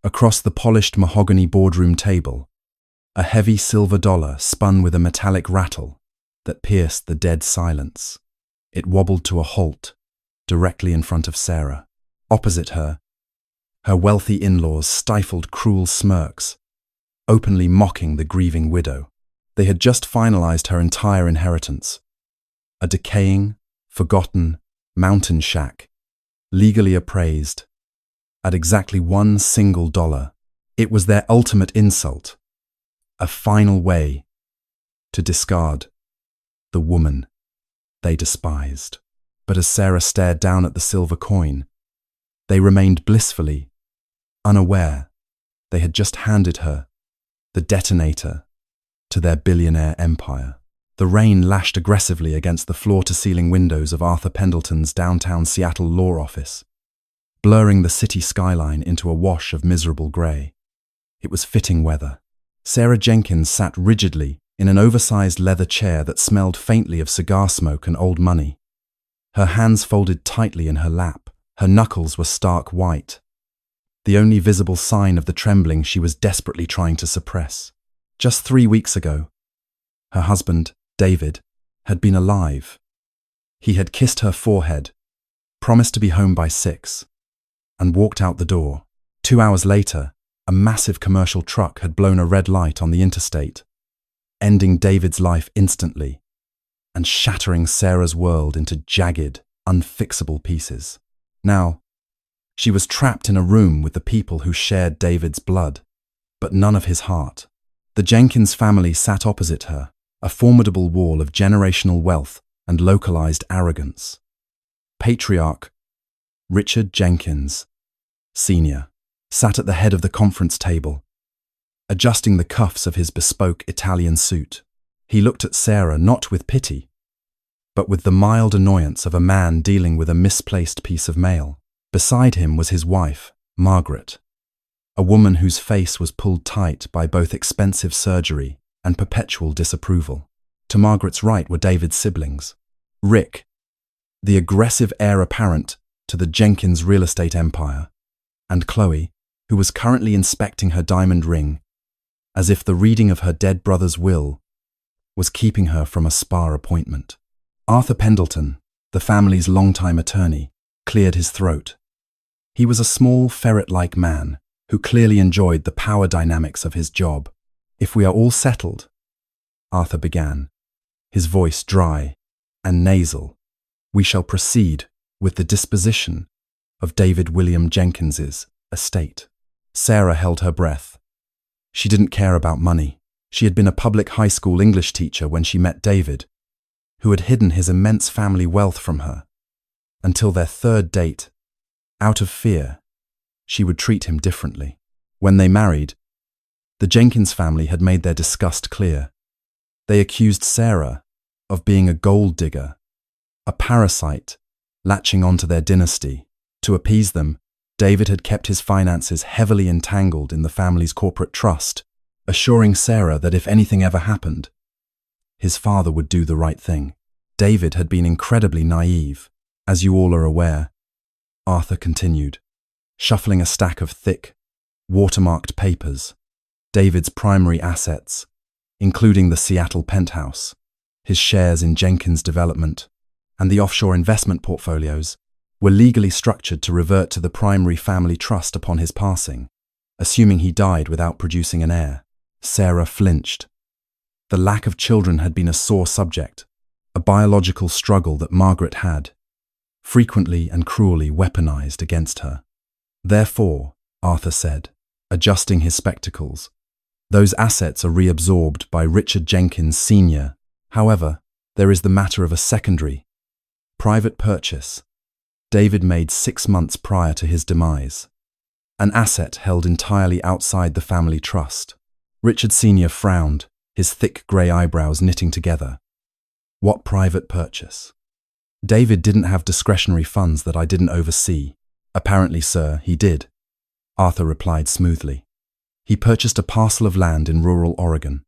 Across the polished mahogany boardroom table, a heavy silver dollar spun with a metallic rattle that pierced the dead silence. It wobbled to a halt, directly in front of Sarah. Opposite her, her wealthy in-laws stifled cruel smirks, openly mocking the grieving widow. They had just finalized her entire inheritance. A decaying, forgotten mountain shack, legally appraised at exactly $1 single. It was their ultimate insult, a final way to discard the woman they despised. But as Sarah stared down at the silver coin, they remained blissfully unaware they had just handed her the detonator to their billionaire empire. The rain lashed aggressively against the floor-to-ceiling windows of Arthur Pendleton's downtown Seattle law office, blurring the city skyline into a wash of miserable grey. It was fitting weather. Sarah Jenkins sat rigidly in an oversized leather chair that smelled faintly of cigar smoke and old money. Her hands folded tightly in her lap. Her knuckles were stark white, the only visible sign of the trembling she was desperately trying to suppress. Just 3 weeks ago, her husband, David, had been alive. He had kissed her forehead, promised to be home by 6, and walked out the door. 2 hours later, a massive commercial truck had blown a red light on the interstate, ending David's life instantly and shattering Sarah's world into jagged, unfixable pieces. Now, she was trapped in a room with the people who shared David's blood, but none of his heart. The Jenkins family sat opposite her, a formidable wall of generational wealth and localized arrogance. Patriarch Richard Jenkins, Sr., sat at the head of the conference table, adjusting the cuffs of his bespoke Italian suit. He looked at Sarah not with pity, but with the mild annoyance of a man dealing with a misplaced piece of mail. Beside him was his wife, Margaret, a woman whose face was pulled tight by both expensive surgery and perpetual disapproval. To Margaret's right were David's siblings, Rick, the aggressive heir apparent to the Jenkins real estate empire, and Chloe, who was currently inspecting her diamond ring, as if the reading of her dead brother's will was keeping her from a spa appointment. Arthur Pendleton, the family's longtime attorney, cleared his throat. He was a small, ferret-like man who clearly enjoyed the power dynamics of his job. "If we are all settled," Arthur began, his voice dry and nasal, "we shall proceed with the disposition of David William Jenkins's estate." Sarah held her breath. She didn't care about money. She had been a public high school English teacher when she met David, who had hidden his immense family wealth from her. Until their third date, out of fear, she would treat him differently. When they married, the Jenkins family had made their disgust clear. They accused Sarah of being a gold digger, a parasite latching onto their dynasty. To appease them, David had kept his finances heavily entangled in the family's corporate trust, assuring Sarah that if anything ever happened, his father would do the right thing. David had been incredibly naive, as you all are aware, Arthur continued, shuffling a stack of thick, watermarked papers. David's primary assets, including the Seattle penthouse, his shares in Jenkins Development, and the offshore investment portfolios, were legally structured to revert to the primary family trust upon his passing, assuming he died without producing an heir. Sarah flinched. The lack of children had been a sore subject, a biological struggle that Margaret had, frequently and cruelly weaponized against her. "Therefore," Arthur said, adjusting his spectacles, "those assets are reabsorbed by Richard Jenkins Sr. However, there is the matter of a secondary, private purchase David made 6 months prior to his demise, an asset held entirely outside the family trust." Richard Sr. frowned, his thick grey eyebrows knitting together. "What private purchase?" "David didn't have discretionary funds that I didn't oversee." "Apparently, sir, he did," Arthur replied smoothly. "He purchased a parcel of land in rural Oregon,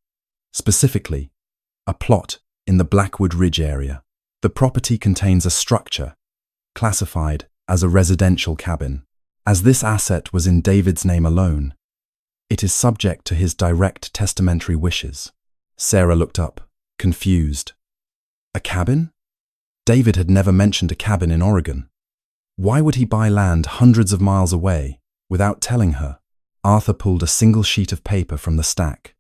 specifically, a plot in the Blackwood Ridge area. The property contains a structure classified as a residential cabin. As this asset was in David's name alone, it is subject to his direct testamentary wishes. Sarah looked up, confused. A cabin? David had never mentioned a cabin in Oregon. Why would he buy land hundreds of miles away without telling her? Arthur pulled a single sheet of paper from the stack.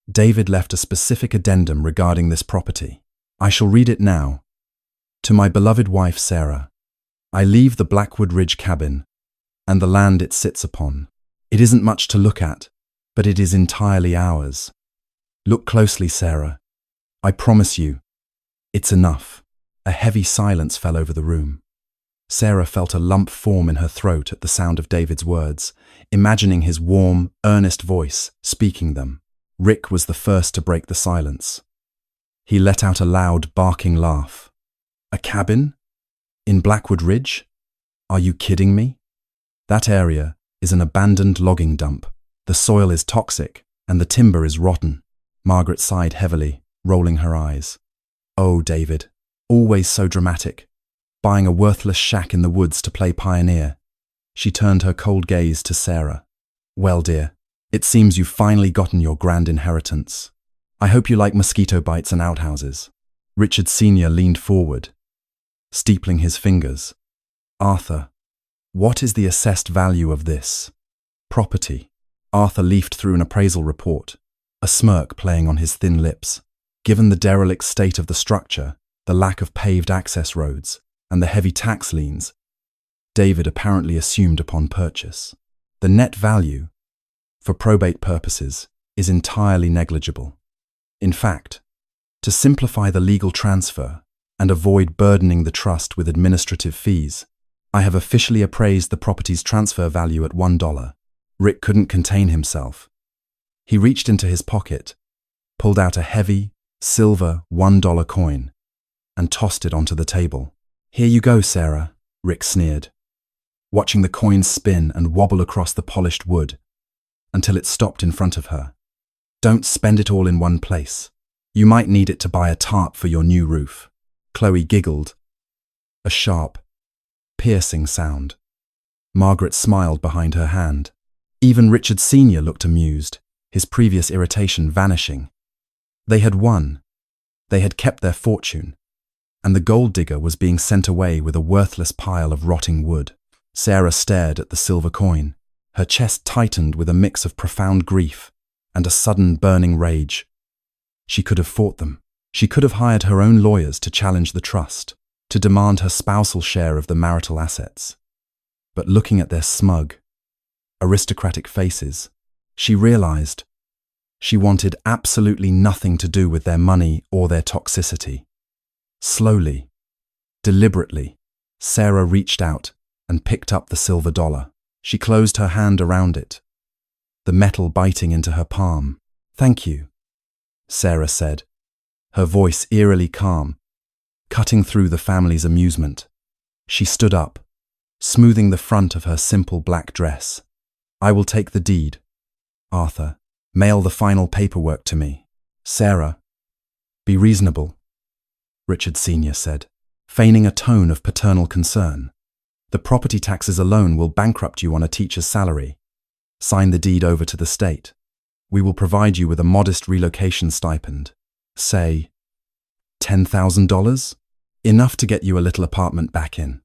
David left a specific addendum regarding this property. I shall read it now. To my beloved wife Sarah, I leave the Blackwood Ridge cabin and the land it sits upon. It isn't much to look at, but it is entirely ours. Look closely, Sarah. I promise you, it's enough. A heavy silence fell over the room. Sarah felt a lump form in her throat at the sound of David's words, imagining his warm, earnest voice speaking them. Rick was the first to break the silence. He let out a loud, barking laugh. A cabin? In Blackwood Ridge? Are you kidding me? That area is an abandoned logging dump. The soil is toxic and the timber is rotten. Margaret sighed heavily, rolling her eyes. Oh, David, always so dramatic. Buying a worthless shack in the woods to play pioneer. She turned her cold gaze to Sarah. Well, dear, it seems you've finally gotten your grand inheritance. I hope you like mosquito bites and outhouses. Richard Sr. leaned forward, steepling his fingers. Arthur, what is the assessed value of this property? Arthur leafed through an appraisal report, a smirk playing on his thin lips. Given the derelict state of the structure, the lack of paved access roads, and the heavy tax liens David apparently assumed upon purchase, the net value, for probate purposes, is entirely negligible. In fact, to simplify the legal transfer and avoid burdening the trust with administrative fees, I have officially appraised the property's transfer value at $1. Rick couldn't contain himself. He reached into his pocket, pulled out a heavy, silver $1 coin, and tossed it onto the table. Here you go, Sarah, Rick sneered, watching the coin spin and wobble across the polished wood until it stopped in front of her. Don't spend it all in one place. You might need it to buy a tarp for your new roof. Chloe giggled. A sharp, piercing sound. Margaret smiled behind her hand. Even Richard Sr. looked amused, his previous irritation vanishing. They had won. They had kept their fortune. And the gold digger was being sent away with a worthless pile of rotting wood. Sarah stared at the silver coin. Her chest tightened with a mix of profound grief and a sudden burning rage. She could have fought them. She could have hired her own lawyers to challenge the trust, to demand her spousal share of the marital assets. But looking at their smug, aristocratic faces, she realized she wanted absolutely nothing to do with their money or their toxicity. Slowly, deliberately, Sarah reached out and picked up the silver dollar. She closed her hand around it, the metal biting into her palm. Thank you, Sarah said, her voice eerily calm, cutting through the family's amusement. She stood up, smoothing the front of her simple black dress. I will take the deed. Arthur, mail the final paperwork to me. Sarah, be reasonable, Richard Sr. said, feigning a tone of paternal concern. The property taxes alone will bankrupt you on a teacher's salary. Sign the deed over to the state. We will provide you with a modest relocation stipend. Say, $10,000? Enough to get you a little apartment back in.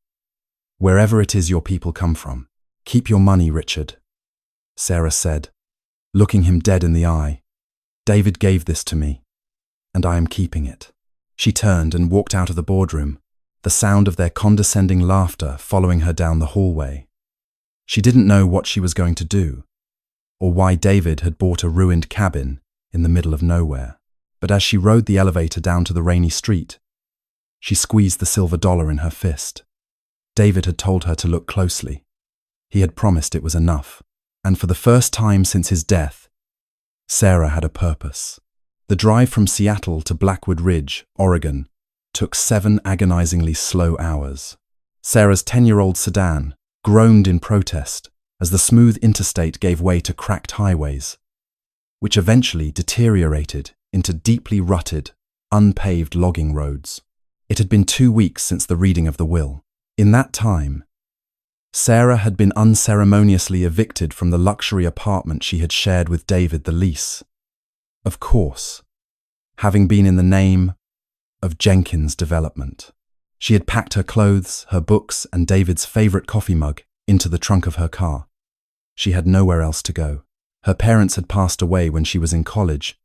Wherever it is your people come from. Keep your money, Richard, Sarah said, looking him dead in the eye. David gave this to me, and I am keeping it. She turned and walked out of the boardroom, the sound of their condescending laughter following her down the hallway. She didn't know what she was going to do, or why David had bought a ruined cabin in the middle of nowhere. But as she rode the elevator down to the rainy street, she squeezed the silver dollar in her fist. David had told her to look closely. He had promised it was enough, and for the first time since his death, Sarah had a purpose. The drive from Seattle to Blackwood Ridge, Oregon, took 7 agonizingly slow hours. Sarah's 10-year-old sedan groaned in protest as the smooth interstate gave way to cracked highways, which eventually deteriorated into deeply rutted, unpaved logging roads. It had been 2 weeks since the reading of the will. In that time, Sarah had been unceremoniously evicted from the luxury apartment she had shared with David, the lease. Of course, having been in the name of Jenkins Development. She had packed her clothes, her books, and David's favorite coffee mug into the trunk of her car. She had nowhere else to go. Her parents had passed away when she was in college,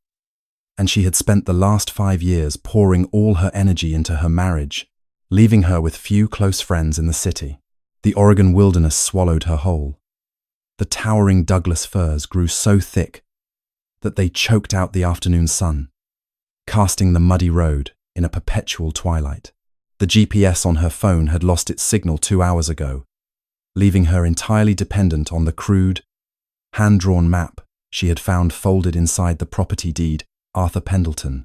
and she had spent the last 5 years pouring all her energy into her marriage, leaving her with few close friends in the city. The Oregon wilderness swallowed her whole. The towering Douglas firs grew so thick that they choked out the afternoon sun, casting the muddy road in a perpetual twilight. The GPS on her phone had lost its signal 2 hours ago, leaving her entirely dependent on the crude, hand-drawn map she had found folded inside the property deed Arthur Pendleton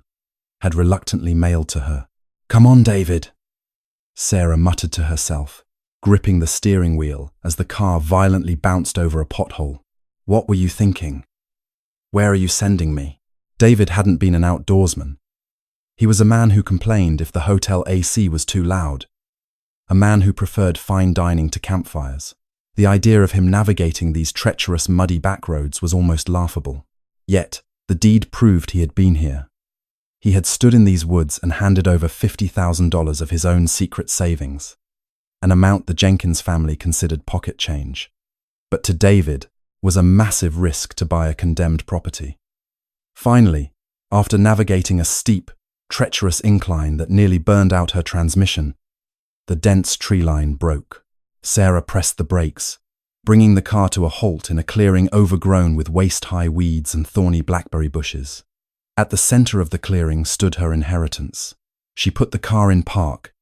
had reluctantly mailed to her. "Come on, David," Sarah muttered to herself, gripping the steering wheel as the car violently bounced over a pothole. "What were you thinking? Where are you sending me?" David hadn't been an outdoorsman. He was a man who complained if the hotel AC was too loud, a man who preferred fine dining to campfires. The idea of him navigating these treacherous, muddy backroads was almost laughable. Yet, the deed proved he had been here. He had stood in these woods and handed over $50,000 of his own secret savings, an amount the Jenkins family considered pocket change. But to David was a massive risk to buy a condemned property. Finally, after navigating a steep, treacherous incline that nearly burned out her transmission, the dense tree line broke. Sarah pressed the brakes, bringing the car to a halt in a clearing overgrown with waist-high weeds and thorny blackberry bushes. At the center of the clearing stood her inheritance. She put the car in park.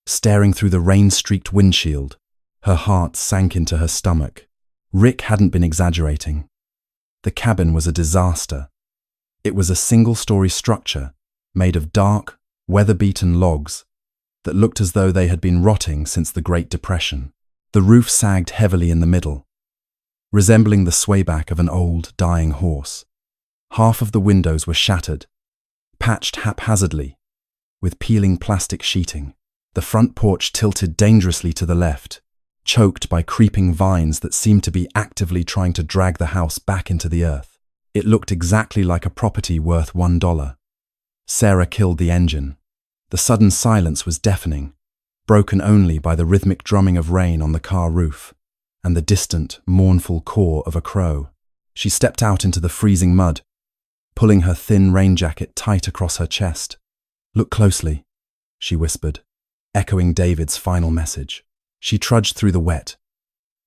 Staring through the rain-streaked windshield, her heart sank into her stomach. Rick hadn't been exaggerating. The cabin was a disaster. It was a single-story structure made of dark, weather-beaten logs that looked as though they had been rotting since the Great Depression. The roof sagged heavily in the middle, resembling the swayback of an old, dying horse. Half of the windows were shattered, patched haphazardly, with peeling plastic sheeting. The front porch tilted dangerously to the left, choked by creeping vines that seemed to be actively trying to drag the house back into the earth. It looked exactly like a property worth $1. Sarah killed the engine. The sudden silence was deafening, broken only by the rhythmic drumming of rain on the car roof and the distant, mournful caw of a crow. She stepped out into the freezing mud, pulling her thin rain jacket tight across her chest. "Look closely," she whispered, echoing David's final message. She trudged through the wet,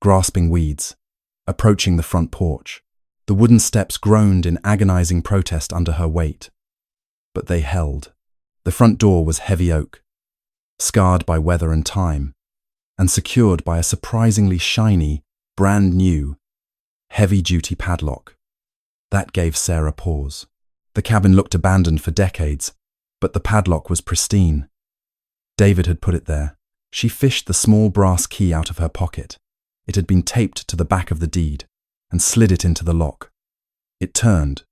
grasping weeds, approaching the front porch. The wooden steps groaned in agonizing protest under her weight. But they held. The front door was heavy oak, scarred by weather and time, and secured by a surprisingly shiny, brand-new, heavy-duty padlock. That gave Sarah pause. The cabin looked abandoned for decades, but the padlock was pristine. David had put it there. She fished the small brass key out of her pocket. It had been taped to the back of the deed, and slid it into the lock. It turned,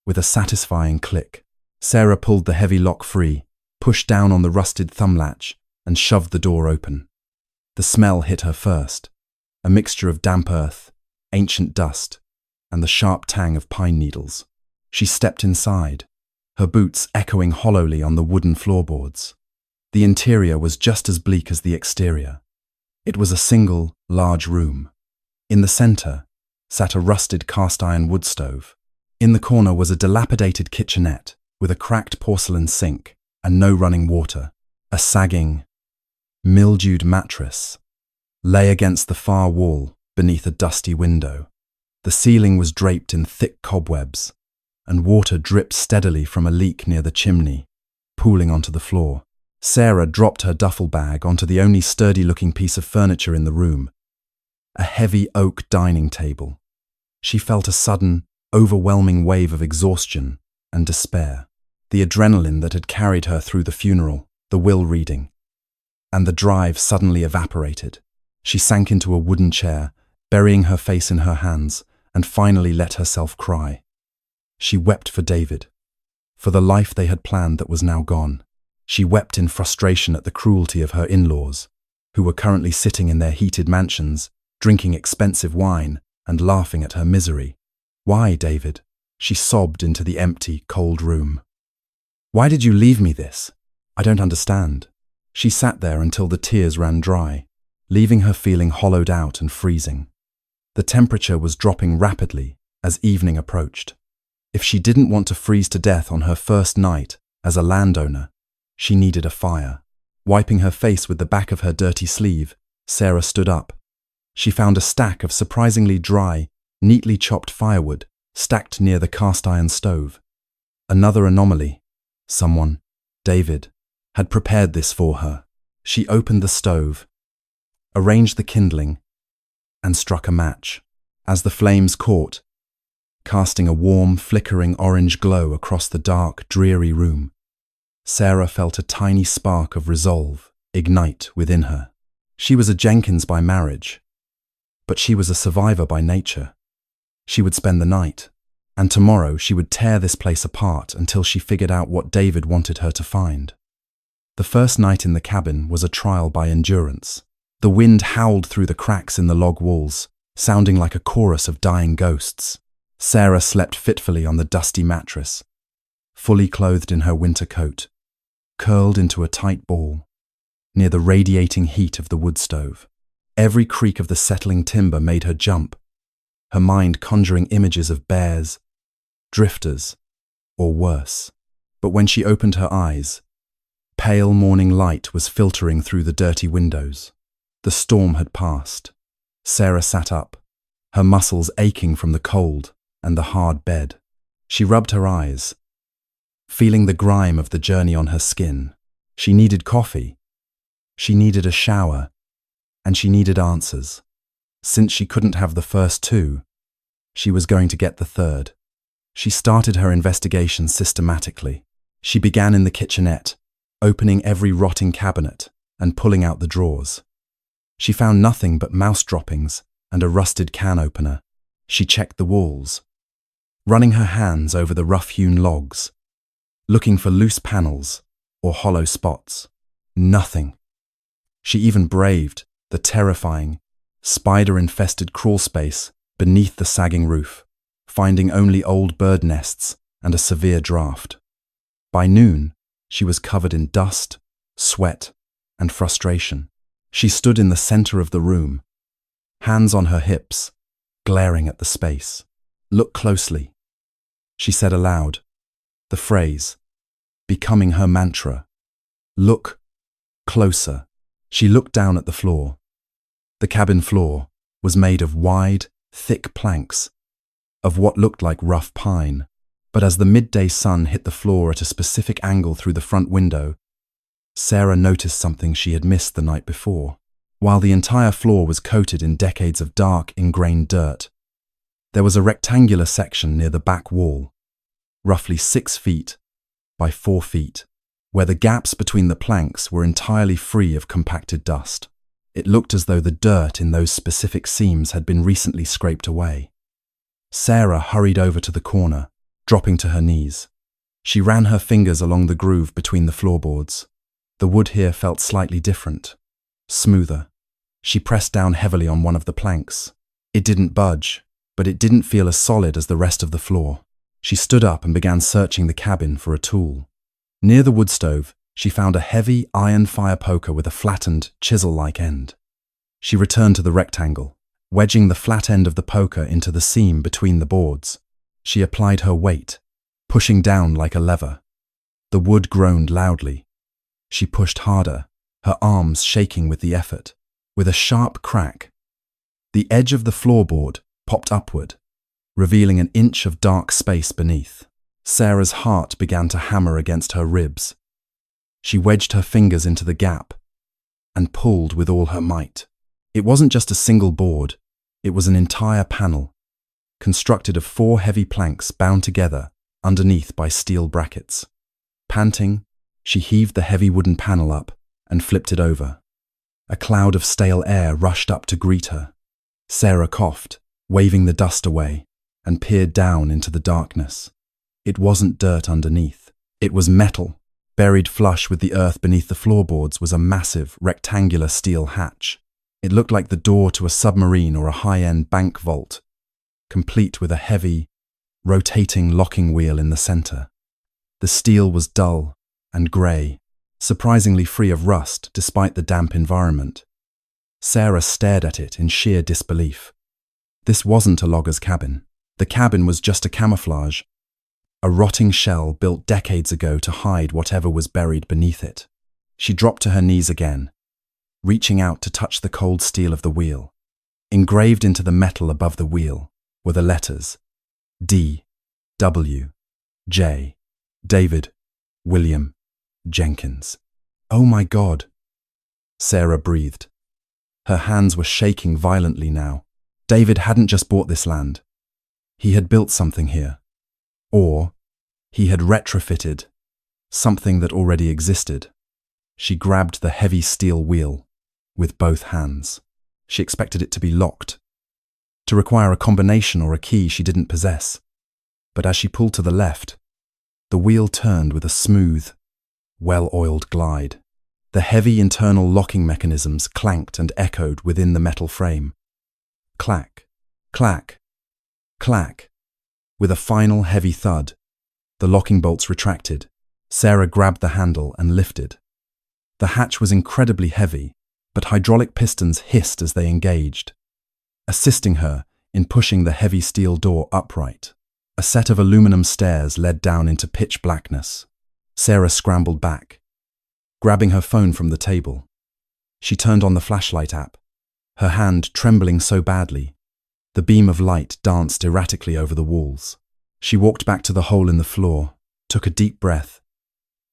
with a satisfying click. Sarah pulled the heavy lock free, pushed down on the rusted thumb latch, and shoved the door open. The smell hit her first, a mixture of damp earth, ancient dust, and the sharp tang of pine needles. She stepped inside, her boots echoing hollowly on the wooden floorboards. The interior was just as bleak as the exterior. It was a single, large room. In the center sat a rusted cast-iron wood stove. In the corner was a dilapidated kitchenette with a cracked porcelain sink and no running water. A sagging, mildewed mattress lay against the far wall beneath a dusty window. The ceiling was draped in thick cobwebs, and water dripped steadily from a leak near the chimney, pooling onto the floor. Sarah dropped her duffel bag onto the only sturdy-looking piece of furniture in the room, a heavy oak dining table. She felt a sudden, overwhelming wave of exhaustion and despair. The adrenaline that had carried her through the funeral, the will reading, and the drive suddenly evaporated. She sank into a wooden chair, burying her face in her hands, and finally let herself cry. She wept for David, for the life they had planned that was now gone. She wept in frustration at the cruelty of her in-laws, who were currently sitting in their heated mansions, drinking expensive wine and laughing at her misery. "Why, David?" She sobbed into the empty, cold room. "Why did you leave me this? I don't understand." She sat there until the tears ran dry, leaving her feeling hollowed out and freezing. The temperature was dropping rapidly as evening approached. If she didn't want to freeze to death on her first night as a landowner, she needed a fire. Wiping her face with the back of her dirty sleeve, Sarah stood up. She found a stack of surprisingly dry, neatly chopped firewood stacked near the cast-iron stove. Another anomaly. Someone, David, had prepared this for her. She opened the stove, arranged the kindling, and struck a match. As the flames caught, casting a warm, flickering orange glow across the dark, dreary room, Sarah felt a tiny spark of resolve ignite within her. She was a Jenkins by marriage, but she was a survivor by nature. She would spend the night, and tomorrow she would tear this place apart until she figured out what David wanted her to find. The first night in the cabin was a trial by endurance. The wind howled through the cracks in the log walls, sounding like a chorus of dying ghosts. Sarah slept fitfully on the dusty mattress, fully clothed in her winter coat, curled into a tight ball, near the radiating heat of the wood stove. Every creak of the settling timber made her jump, her mind conjuring images of bears, drifters, or worse. But when she opened her eyes, pale morning light was filtering through the dirty windows. The storm had passed. Sarah sat up, her muscles aching from the cold and the hard bed. She rubbed her eyes, feeling the grime of the journey on her skin. She needed coffee. She needed a shower. And she needed answers. Since she couldn't have the first two, she was going to get the third. She started her investigation systematically. She began in the kitchenette, opening every rotting cabinet and pulling out the drawers. She found nothing but mouse droppings and a rusted can opener. She checked the walls, running her hands over the rough-hewn logs, looking for loose panels or hollow spots. Nothing. She even braved the terrifying, spider-infested crawl space beneath the sagging roof, finding only old bird nests and a severe draft. By noon, she was covered in dust, sweat, and frustration. She stood in the center of the room, hands on her hips, glaring at the space. "Look closely," she said aloud, the phrase becoming her mantra. "Look closer." She looked down at the floor. The cabin floor was made of wide, thick planks of what looked like rough pine. But as the midday sun hit the floor at a specific angle through the front window, Sarah noticed something she had missed the night before. While the entire floor was coated in decades of dark, ingrained dirt, there was a rectangular section near the back wall, roughly 6 feet by 4 feet, where the gaps between the planks were entirely free of compacted dust. It looked as though the dirt in those specific seams had been recently scraped away. Sarah hurried over to the corner, dropping to her knees. She ran her fingers along the groove between the floorboards. The wood here felt slightly different, smoother. She pressed down heavily on one of the planks. It didn't budge, but it didn't feel as solid as the rest of the floor. She stood up and began searching the cabin for a tool. Near the wood stove, she found a heavy iron fire poker with a flattened, chisel-like end. She returned to the rectangle, wedging the flat end of the poker into the seam between the boards. She applied her weight, pushing down like a lever. The wood groaned loudly. She pushed harder, her arms shaking with the effort. With a sharp crack, the edge of the floorboard popped upward, revealing an inch of dark space beneath. Sarah's heart began to hammer against her ribs. She wedged her fingers into the gap and pulled with all her might. It wasn't just a single board, it was an entire panel, constructed of 4 heavy planks bound together underneath by steel brackets. Panting, she heaved the heavy wooden panel up and flipped it over. A cloud of stale air rushed up to greet her. Sarah coughed, waving the dust away, and peered down into the darkness. It wasn't dirt underneath. It was metal, Buried flush with the earth beneath the floorboards was a massive, rectangular steel hatch. It looked like the door to a submarine or a high-end bank vault, complete with a heavy, rotating locking wheel in the center. The steel was dull and grey, surprisingly free of rust despite the damp environment. Sarah stared at it in sheer disbelief. This wasn't a logger's cabin. The cabin was just a camouflage, a rotting shell built decades ago to hide whatever was buried beneath it. She dropped to her knees again, reaching out to touch the cold steel of the wheel. Engraved into the metal above the wheel were the letters D, W, J, David, William, Jenkins. Oh my God! Sarah breathed. Her hands were shaking violently now. David hadn't just bought this land. He had built something here. Or he had retrofitted something that already existed. She grabbed the heavy steel wheel with both hands. She expected it to be locked, to require a combination or a key she didn't possess. But as she pulled to the left, the wheel turned with a smooth, well-oiled glide. The heavy internal locking mechanisms clanked and echoed within the metal frame. Clack, clack, clack. With a final heavy thud, the locking bolts retracted. Sarah grabbed the handle and lifted. The hatch was incredibly heavy, but hydraulic pistons hissed as they engaged, assisting her in pushing the heavy steel door upright. A set of aluminum stairs led down into pitch blackness. Sarah scrambled back, grabbing her phone from the table. She turned on the flashlight app, her hand trembling so badly, the beam of light danced erratically over the walls. She walked back to the hole in the floor, took a deep breath,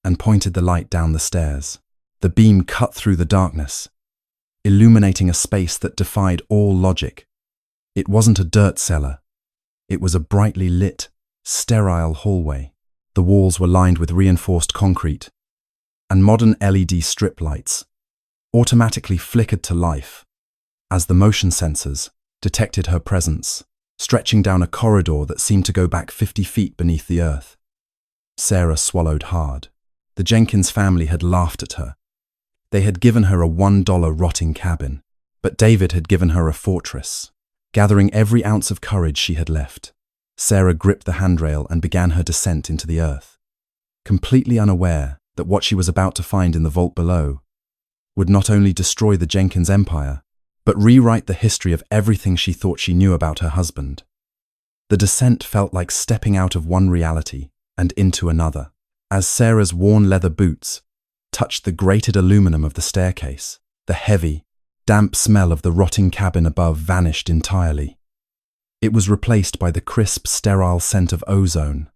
and pointed the light down the stairs. The beam cut through the darkness, illuminating a space that defied all logic. It wasn't a dirt cellar. It was a brightly lit, sterile hallway. The walls were lined with reinforced concrete, and modern LED strip lights automatically flickered to life as the motion sensors detected her presence, stretching down a corridor that seemed to go back 50 feet beneath the earth. Sarah swallowed hard. The Jenkins family had laughed at her. They had given her a $1 rotting cabin, but David had given her a fortress. Gathering every ounce of courage she had left, Sarah gripped the handrail and began her descent into the earth, completely unaware that what she was about to find in the vault below would not only destroy the Jenkins empire, but rewrite the history of everything she thought she knew about her husband. The descent felt like stepping out of one reality and into another. As Sarah's worn leather boots touched the grated aluminum of the staircase, the heavy, damp smell of the rotting cabin above vanished entirely. It was replaced by the crisp, sterile scent of ozone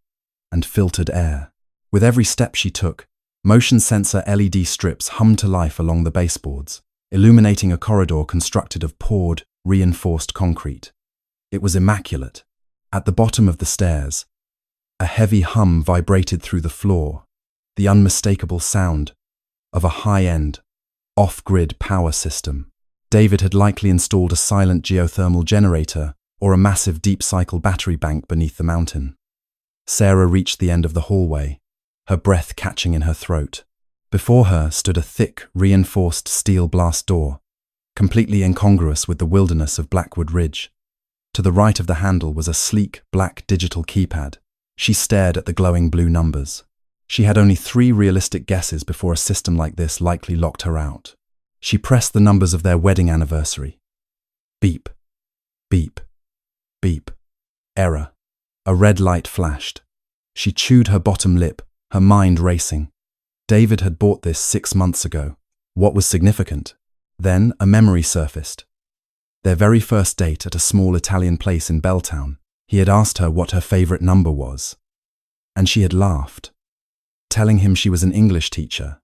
and filtered air. With every step she took, motion sensor LED strips hummed to life along the baseboards, illuminating a corridor constructed of poured, reinforced concrete. It was immaculate. At the bottom of the stairs, a heavy hum vibrated through the floor, the unmistakable sound of a high-end, off-grid power system. David had likely installed a silent geothermal generator or a massive deep-cycle battery bank beneath the mountain. Sarah reached the end of the hallway, her breath catching in her throat. Before her stood a thick, reinforced steel blast door, completely incongruous with the wilderness of Blackwood Ridge. To the right of the handle was a sleek, black digital keypad. She stared at the glowing blue numbers. She had only 3 realistic guesses before a system like this likely locked her out. She pressed the numbers of their wedding anniversary. Beep, beep, beep. Error. A red light flashed. She chewed her bottom lip, her mind racing. David had bought this 6 months ago. What was significant? Then a memory surfaced. Their very first date at a small Italian place in Belltown. He had asked her what her favorite number was, and she had laughed, telling him she was an English teacher,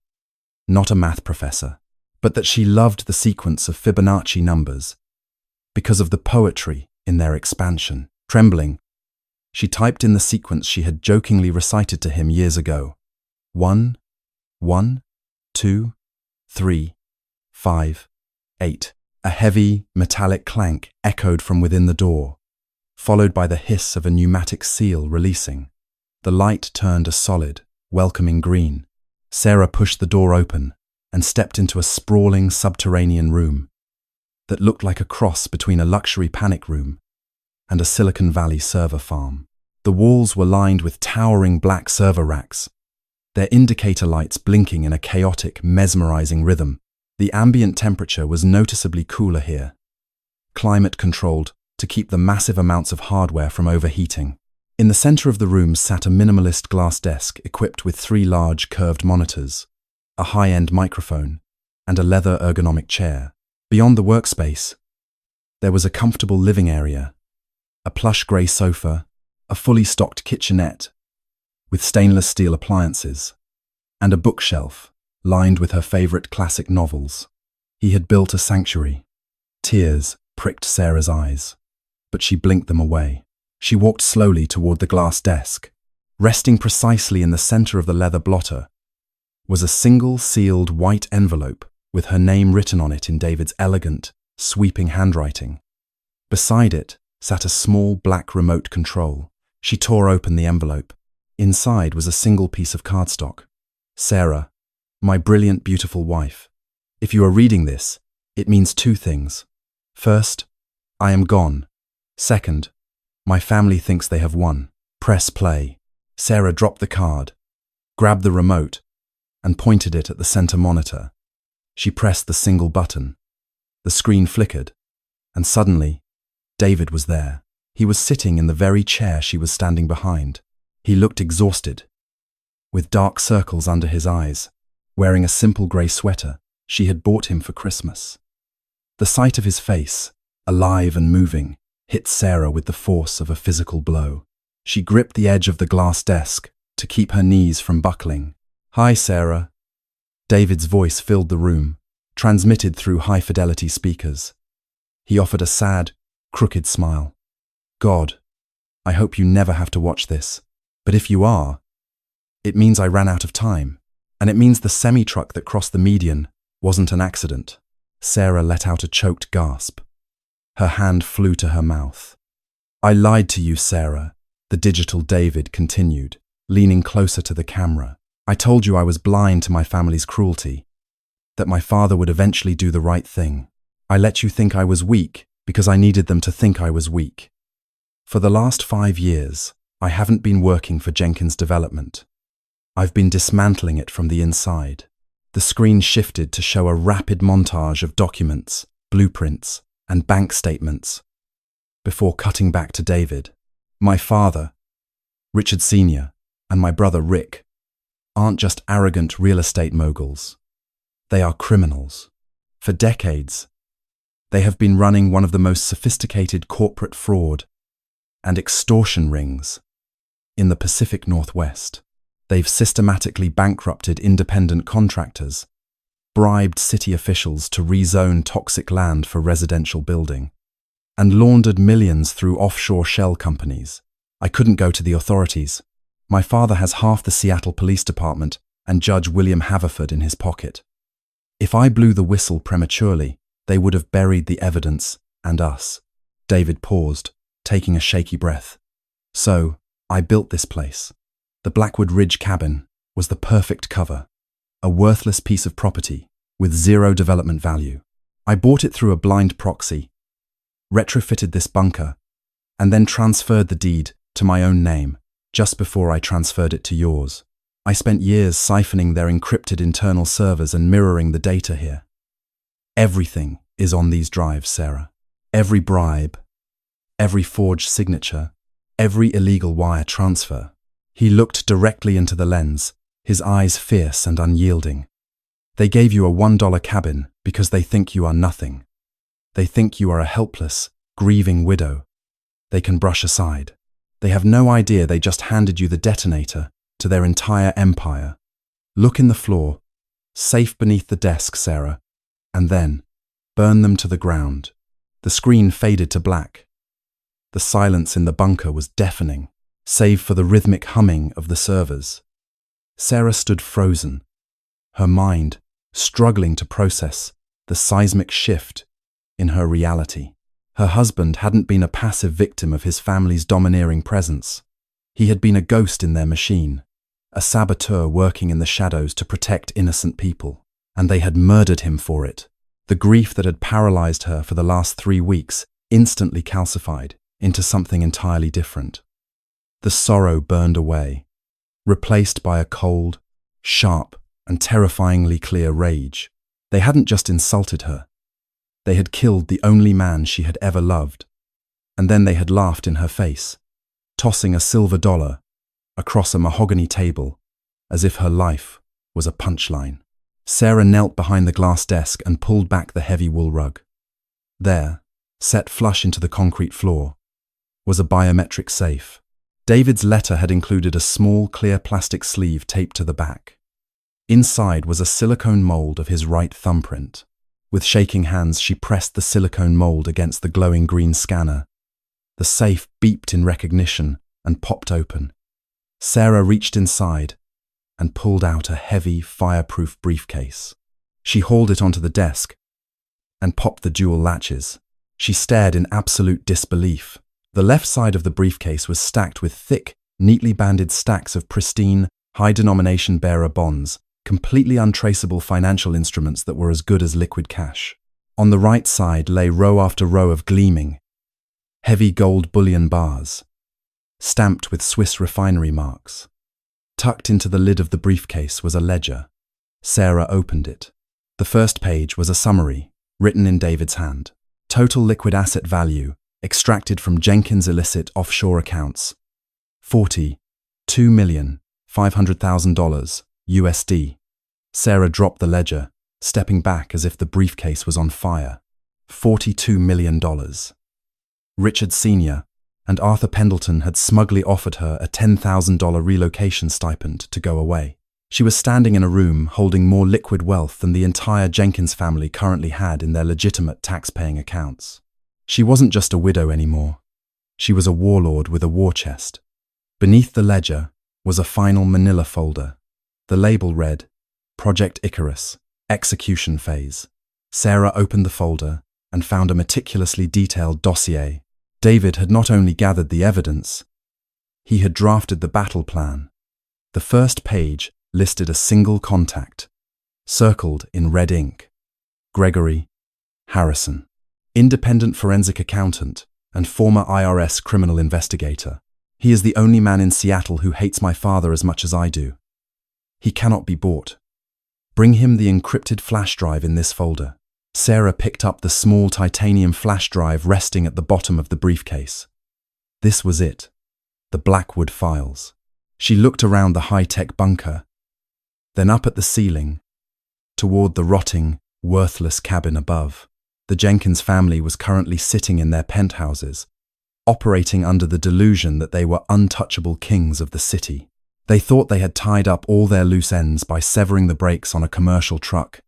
not a math professor, but that she loved the sequence of Fibonacci numbers because of the poetry in their expansion. Trembling, she typed in the sequence she had jokingly recited to him years ago. 1, 1, 2, 3, 5, 8. A heavy, metallic clank echoed from within the door, followed by the hiss of a pneumatic seal releasing. The light turned a solid, welcoming green. Sarah pushed the door open and stepped into a sprawling subterranean room that looked like a cross between a luxury panic room and a Silicon Valley server farm. The walls were lined with towering black server racks, their indicator lights blinking in a chaotic, mesmerizing rhythm. The ambient temperature was noticeably cooler here, climate-controlled to keep the massive amounts of hardware from overheating. In the center of the room sat a minimalist glass desk equipped with 3 large curved monitors, a high-end microphone, and a leather ergonomic chair. Beyond the workspace, there was a comfortable living area, a plush grey sofa, a fully stocked kitchenette with stainless steel appliances, and a bookshelf lined with her favorite classic novels. He had built a sanctuary. Tears pricked Sarah's eyes, but she blinked them away. She walked slowly toward the glass desk. Resting precisely in the center of the leather blotter was a single sealed white envelope with her name written on it in David's elegant, sweeping handwriting. Beside it sat a small black remote control. She tore open the envelope. Inside was a single piece of cardstock. Sarah, my brilliant, beautiful wife. If you are reading this, it means 2 things. First, I am gone. Second, my family thinks they have won. Press play. Sarah dropped the card, grabbed the remote, and pointed it at the center monitor. She pressed the single button. The screen flickered, and suddenly, David was there. He was sitting in the very chair she was standing behind. He looked exhausted, with dark circles under his eyes, wearing a simple grey sweater she had bought him for Christmas. The sight of his face, alive and moving, hit Sarah with the force of a physical blow. She gripped the edge of the glass desk to keep her knees from buckling. "Hi, Sarah." David's voice filled the room, transmitted through high-fidelity speakers. He offered a sad, crooked smile. "God, I hope you never have to watch this. But if you are, it means I ran out of time, and it means the semi-truck that crossed the median wasn't an accident." Sarah let out a choked gasp. Her hand flew to her mouth. "I lied to you, Sarah," the digital David continued, leaning closer to the camera. "I told you I was blind to my family's cruelty, that my father would eventually do the right thing. I let you think I was weak because I needed them to think I was weak. For the last 5 years, I haven't been working for Jenkins Development. I've been dismantling it from the inside." The screen shifted to show a rapid montage of documents, blueprints, and bank statements, before cutting back to David. "My father, Richard Sr., and my brother Rick aren't just arrogant real estate moguls. They are criminals. For decades, they have been running one of the most sophisticated corporate fraud and extortion rings in the Pacific Northwest. They've systematically bankrupted independent contractors, bribed city officials to rezone toxic land for residential building, and laundered millions through offshore shell companies. I couldn't go to the authorities. My father has half the Seattle Police Department and Judge William Haverford in his pocket. If I blew the whistle prematurely, they would have buried the evidence and us." David paused, taking a shaky breath. "So, I built this place. The Blackwood Ridge cabin was the perfect cover, a worthless piece of property with 0 development value. I bought it through a blind proxy, retrofitted this bunker, and then transferred the deed to my own name just before I transferred it to yours. I spent years siphoning their encrypted internal servers and mirroring the data here. Everything is on these drives, Sarah. Every bribe, every forged signature, every illegal wire transfer." He looked directly into the lens, his eyes fierce and unyielding. "They gave you a $1 cabin because they think you are nothing. They think you are a helpless, grieving widow they can brush aside. They have no idea they just handed you the detonator to their entire empire. Look in the floor, safe beneath the desk, Sarah, and then burn them to the ground." The screen faded to black. The silence in the bunker was deafening, save for the rhythmic humming of the servers. Sarah stood frozen, her mind struggling to process the seismic shift in her reality. Her husband hadn't been a passive victim of his family's domineering presence. He had been a ghost in their machine, a saboteur working in the shadows to protect innocent people. And they had murdered him for it. The grief that had paralyzed her for the last 3 weeks instantly calcified into something entirely different. The sorrow burned away, replaced by a cold, sharp, and terrifyingly clear rage. They hadn't just insulted her. They had killed the only man she had ever loved. And then they had laughed in her face, tossing a silver dollar across a mahogany table as if her life was a punchline. Sarah knelt behind the glass desk and pulled back the heavy wool rug. There, set flush into the concrete floor, was a biometric safe. David's letter had included a small, clear plastic sleeve taped to the back. Inside was a silicone mold of his right thumbprint. With shaking hands, she pressed the silicone mold against the glowing green scanner. The safe beeped in recognition and popped open. Sarah reached inside and pulled out a heavy, fireproof briefcase. She hauled it onto the desk and popped the dual latches. She stared in absolute disbelief. The left side of the briefcase was stacked with thick, neatly banded stacks of pristine, high-denomination bearer bonds, completely untraceable financial instruments that were as good as liquid cash. On the right side lay row after row of gleaming, heavy gold bullion bars, stamped with Swiss refinery marks. Tucked into the lid of the briefcase was a ledger. Sarah opened it. The first page was a summary, written in David's hand. Total liquid asset value, extracted from Jenkins' illicit offshore accounts, $42,500,000 USD. Sarah dropped the ledger, stepping back as if the briefcase was on fire. $42 million. Richard Sr. and Arthur Pendleton had smugly offered her a $10,000 relocation stipend to go away. She was standing in a room holding more liquid wealth than the entire Jenkins family currently had in their legitimate tax-paying accounts. She wasn't just a widow anymore. She was a warlord with a war chest. Beneath the ledger was a final manila folder. The label read, Project Icarus, Execution Phase. Sarah opened the folder and found a meticulously detailed dossier. David had not only gathered the evidence, he had drafted the battle plan. The first page listed a single contact, circled in red ink. Gregory Harrison, independent forensic accountant and former IRS criminal investigator. He is the only man in Seattle who hates my father as much as I do. He cannot be bought. Bring him the encrypted flash drive in this folder. Sarah picked up the small titanium flash drive resting at the bottom of the briefcase. This was it, the Blackwood files. She looked around the high-tech bunker, then up at the ceiling, toward the rotting, worthless cabin above. The Jenkins family was currently sitting in their penthouses, operating under the delusion that they were untouchable kings of the city. They thought they had tied up all their loose ends by severing the brakes on a commercial truck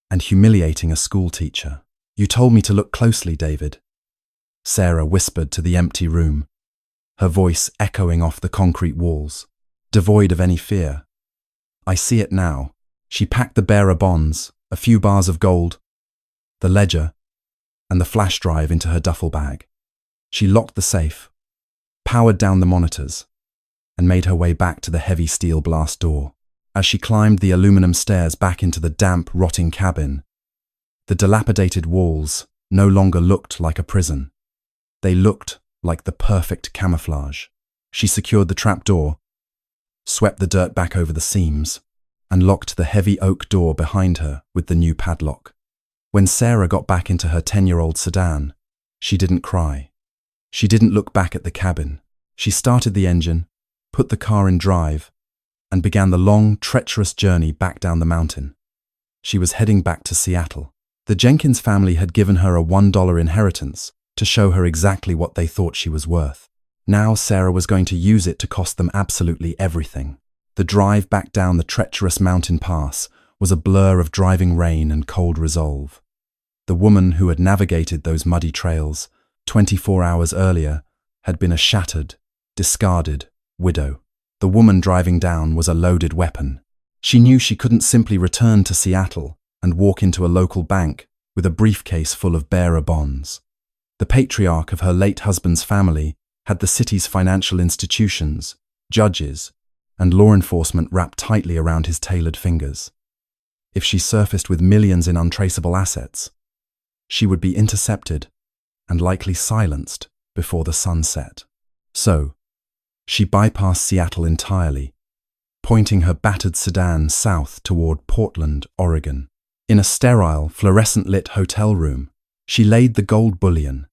and humiliating a schoolteacher. You told me to look closely, David, Sarah whispered to the empty room, her voice echoing off the concrete walls, devoid of any fear. I see it now. She packed the bearer bonds, a few bars of gold, the ledger, and the flash drive into her duffel bag. She locked the safe, powered down the monitors, and made her way back to the heavy steel blast door. As she climbed the aluminum stairs back into the damp, rotting cabin, the dilapidated walls no longer looked like a prison. They looked like the perfect camouflage. She secured the trapdoor, swept the dirt back over the seams, and locked the heavy oak door behind her with the new padlock. When Sarah got back into her 10-year-old sedan, she didn't cry. She didn't look back at the cabin. She started the engine, put the car in drive, and began the long, treacherous journey back down the mountain. She was heading back to Seattle. The Jenkins family had given her a $1 inheritance to show her exactly what they thought she was worth. Now Sarah was going to use it to cost them absolutely everything. The drive back down the treacherous mountain pass was a blur of driving rain and cold resolve. The woman who had navigated those muddy trails 24 hours earlier had been a shattered, discarded widow. The woman driving down was a loaded weapon. She knew she couldn't simply return to Seattle and walk into a local bank with a briefcase full of bearer bonds. The patriarch of her late husband's family had the city's financial institutions, judges, and law enforcement wrapped tightly around his tailored fingers. If she surfaced with millions in untraceable assets, she would be intercepted and likely silenced before the sun set. So, she bypassed Seattle entirely, pointing her battered sedan south toward Portland, Oregon. In a sterile, fluorescent-lit hotel room, she laid the gold bullion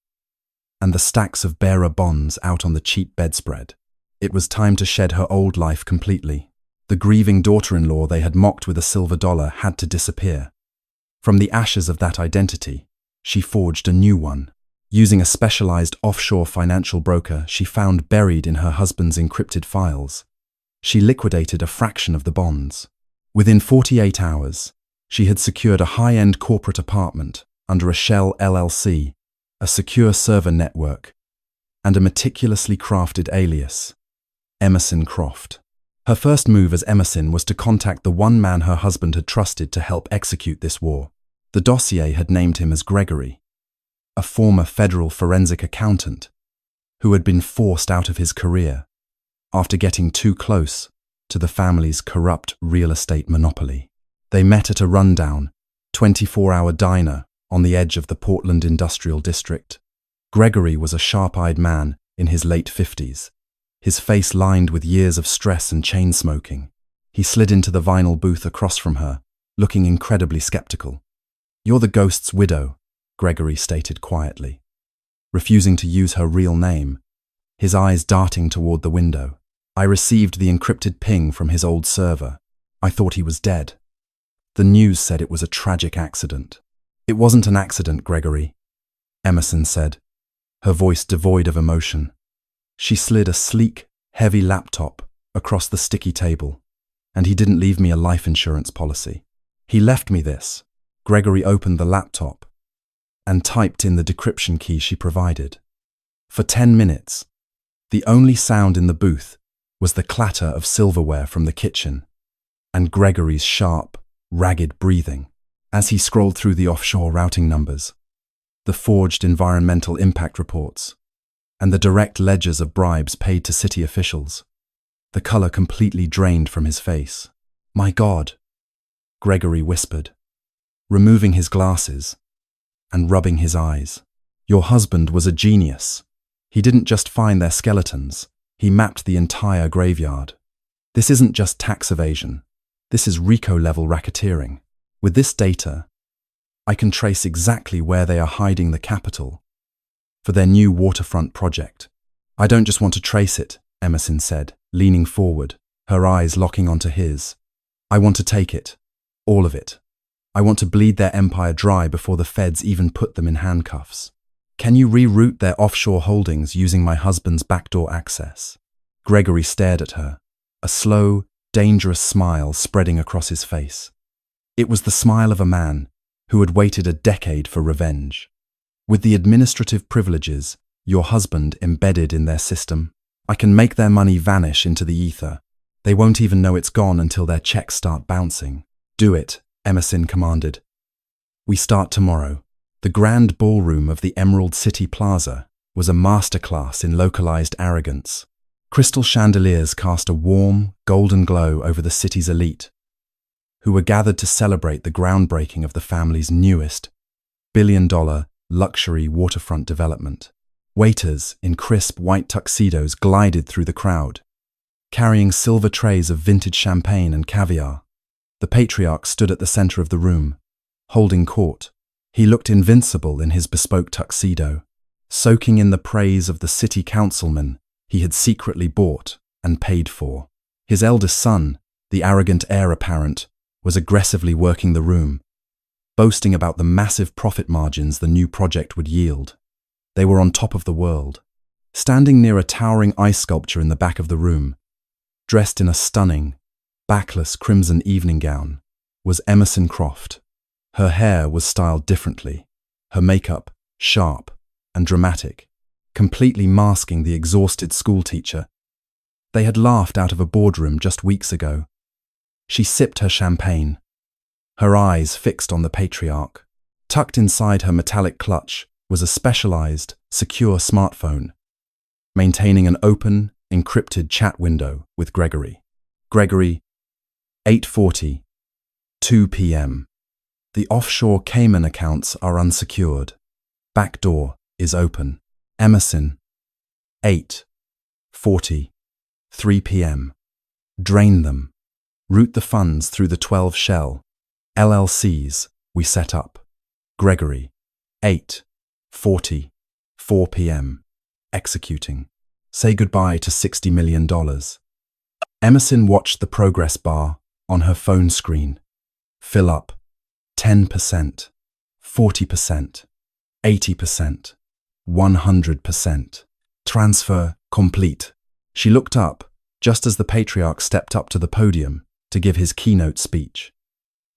and the stacks of bearer bonds out on the cheap bedspread. It was time to shed her old life completely. The grieving daughter-in-law they had mocked with a silver dollar had to disappear. From the ashes of that identity, she forged a new one. Using a specialized offshore financial broker she found buried in her husband's encrypted files, she liquidated a fraction of the bonds. Within 48 hours, she had secured a high-end corporate apartment under a shell LLC, a secure server network, and a meticulously crafted alias, Emerson Croft. Her first move as Emerson was to contact the one man her husband had trusted to help execute this war. The dossier had named him as Gregory, a former federal forensic accountant who had been forced out of his career after getting too close to the family's corrupt real estate monopoly. They met at a rundown, 24-hour diner on the edge of the Portland Industrial District. Gregory was a sharp-eyed man in his late 50s, his face lined with years of stress and chain smoking. He slid into the vinyl booth across from her, looking incredibly skeptical. "You're the ghost's widow," Gregory stated quietly, refusing to use her real name, his eyes darting toward the window. "I received the encrypted ping from his old server. I thought he was dead. The news said it was a tragic accident." "It wasn't an accident, Gregory," Emerson said, her voice devoid of emotion. She slid a sleek, heavy laptop across the sticky table, "and he didn't leave me a life insurance policy. He left me this." Gregory opened the laptop and typed in the decryption key she provided. For 10 minutes, the only sound in the booth was the clatter of silverware from the kitchen and Gregory's sharp, ragged breathing as he scrolled through the offshore routing numbers, the forged environmental impact reports, and the direct ledgers of bribes paid to city officials. The color completely drained from his face. "My God," Gregory whispered, removing his glasses and rubbing his eyes. "Your husband was a genius. He didn't just find their skeletons, he mapped the entire graveyard. This isn't just tax evasion. This is RICO-level racketeering. With this data, I can trace exactly where they are hiding the capital for their new waterfront project." "I don't just want to trace it," Emerson said, leaning forward, her eyes locking onto his. "I want to take it. All of it. I want to bleed their empire dry before the feds even put them in handcuffs. Can you reroute their offshore holdings using my husband's backdoor access?" Gregory stared at her, a slow, dangerous smile spreading across his face. It was the smile of a man who had waited a decade for revenge. "With the administrative privileges your husband embedded in their system, I can make their money vanish into the ether. They won't even know it's gone until their checks start bouncing." "Do it," Emerson commanded. "We start tomorrow." The grand ballroom of the Emerald City Plaza was a masterclass in localized arrogance. Crystal chandeliers cast a warm, golden glow over the city's elite, who were gathered to celebrate the groundbreaking of the family's newest billion-dollar luxury waterfront development. Waiters in crisp white tuxedos glided through the crowd, carrying silver trays of vintage champagne and caviar. The patriarch stood at the center of the room, holding court. He looked invincible in his bespoke tuxedo, soaking in the praise of the city councilman he had secretly bought and paid for. His eldest son, the arrogant heir apparent, was aggressively working the room, boasting about the massive profit margins the new project would yield. They were on top of the world. Standing near a towering ice sculpture in the back of the room, dressed in a stunning, backless crimson evening gown, was Emerson Croft. Her hair was styled differently, her makeup sharp and dramatic, completely masking the exhausted schoolteacher they had laughed out of a boardroom just weeks ago. She sipped her champagne, her eyes fixed on the patriarch. Tucked inside her metallic clutch was a specialized, secure smartphone, maintaining an open, encrypted chat window with Gregory. Gregory, 8:40, 2 p.m. The offshore Cayman accounts are unsecured. Back door is open. Emerson, 8:40, 3 p.m. Drain them. Route the funds through the 12 shell LLCs we set up. Gregory, 8:40, 4 p.m. Executing. Say goodbye to $60 million. Emerson watched the progress bar on her phone screen fill up. 10%, 40%, 80%, 100%. Transfer complete. She looked up just as the patriarch stepped up to the podium to give his keynote speech.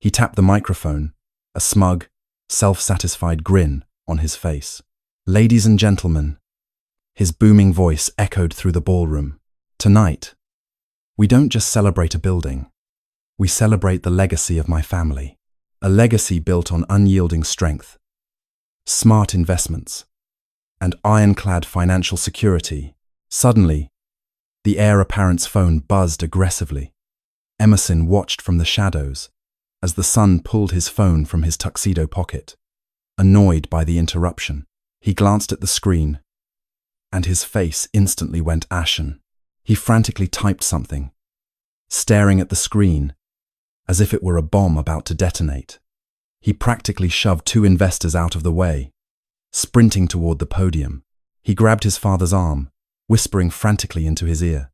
He tapped the microphone, a smug, self-satisfied grin on his face. Ladies and gentlemen, his booming voice echoed through the ballroom. Tonight, we don't just celebrate a building. We celebrate the legacy of my family. A legacy built on unyielding strength, smart investments, and ironclad financial security. Suddenly, the heir apparent's phone buzzed aggressively. Emerson watched from the shadows as the son pulled his phone from his tuxedo pocket. Annoyed by the interruption, he glanced at the screen, and his face instantly went ashen. He frantically typed something, staring at the screen as if it were a bomb about to detonate. He practically shoved two investors out of the way. Sprinting toward the podium, he grabbed his father's arm, whispering frantically into his ear.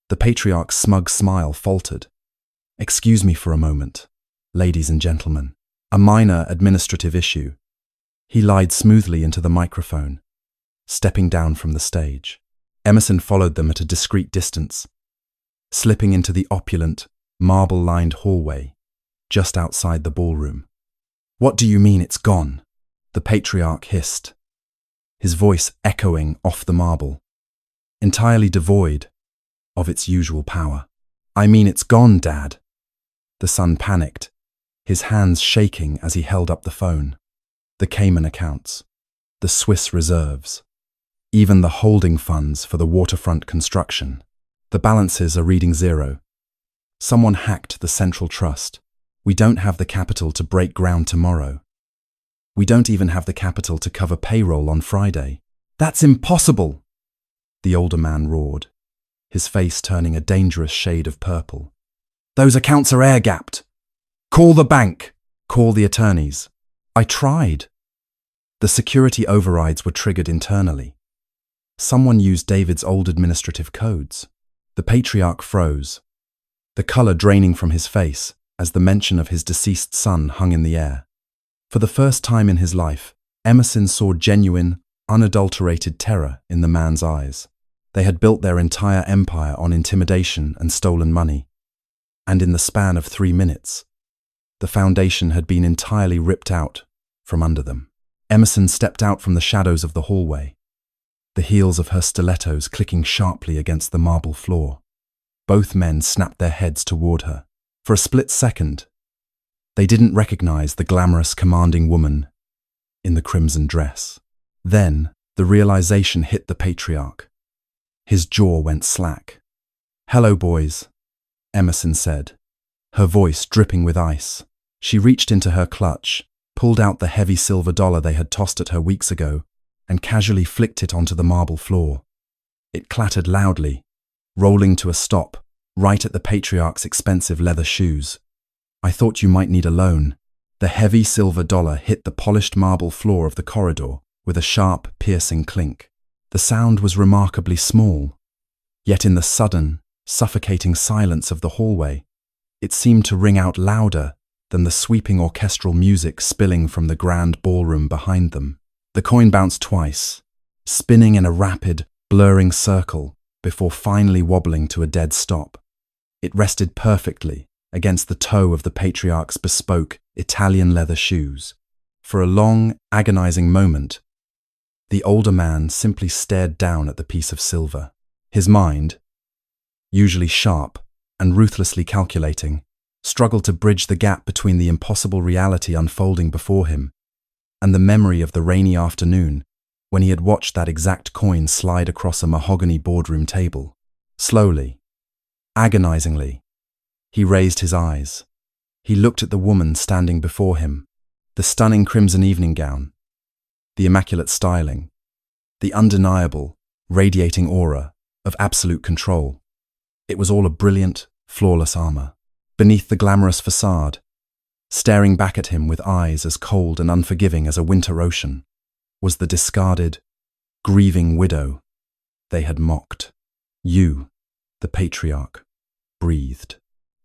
The patriarch's smug smile faltered. "Excuse me for a moment, ladies and gentlemen. A minor administrative issue." He lied smoothly into the microphone, stepping down from the stage. Emerson followed them at a discreet distance, slipping into the opulent, marble-lined hallway just outside the ballroom. "What do you mean it's gone?" the patriarch hissed, his voice echoing off the marble, entirely devoid of its usual power. "I mean it's gone, Dad." The son panicked, his hands shaking as he held up the phone. The Cayman accounts, the Swiss reserves, even the holding funds for the waterfront construction. The balances are reading zero. Someone hacked the central trust. We don't have the capital to break ground tomorrow. We don't even have the capital to cover payroll on Friday. "That's impossible!" the older man roared, his face turning a dangerous shade of purple. "Those accounts are air-gapped. Call the bank. Call the attorneys." "I tried." The security overrides were triggered internally. Someone used David's old administrative codes. The patriarch froze, the color draining from his face as the mention of his deceased son hung in the air. For the first time in his life, Emerson saw genuine, unadulterated terror in the man's eyes. They had built their entire empire on intimidation and stolen money, and in the span of 3 minutes, the foundation had been entirely ripped out from under them. Emerson stepped out from the shadows of the hallway, the heels of her stilettos clicking sharply against the marble floor. Both men snapped their heads toward her. For a split second, they didn't recognize the glamorous, commanding woman in the crimson dress. Then, the realization hit the patriarch. His jaw went slack. "Hello, boys," Emerson said, her voice dripping with ice. She reached into her clutch, pulled out the heavy silver dollar they had tossed at her weeks ago, and casually flicked it onto the marble floor. It clattered loudly, rolling to a stop right at the patriarch's expensive leather shoes. "I thought you might need a loan." The heavy silver dollar hit the polished marble floor of the corridor with a sharp, piercing clink. The sound was remarkably small, yet in the sudden, suffocating silence of the hallway, it seemed to ring out louder than the sweeping orchestral music spilling from the grand ballroom behind them. The coin bounced twice, spinning in a rapid, blurring circle before finally wobbling to a dead stop. It rested perfectly against the toe of the patriarch's bespoke Italian leather shoes. For a long, agonizing moment, the older man simply stared down at the piece of silver. His mind, usually sharp and ruthlessly calculating, struggled to bridge the gap between the impossible reality unfolding before him and the memory of the rainy afternoon when he had watched that exact coin slide across a mahogany boardroom table. Slowly, agonizingly, He raised his eyes. He looked at the woman standing before him, the stunning crimson evening gown, the immaculate styling, the undeniable, radiating aura of absolute control. It was all a brilliant, flawless armor. Beneath the glamorous facade, staring back at him with eyes as cold and unforgiving as a winter ocean, was the discarded, grieving widow they had mocked. "You," the patriarch breathed.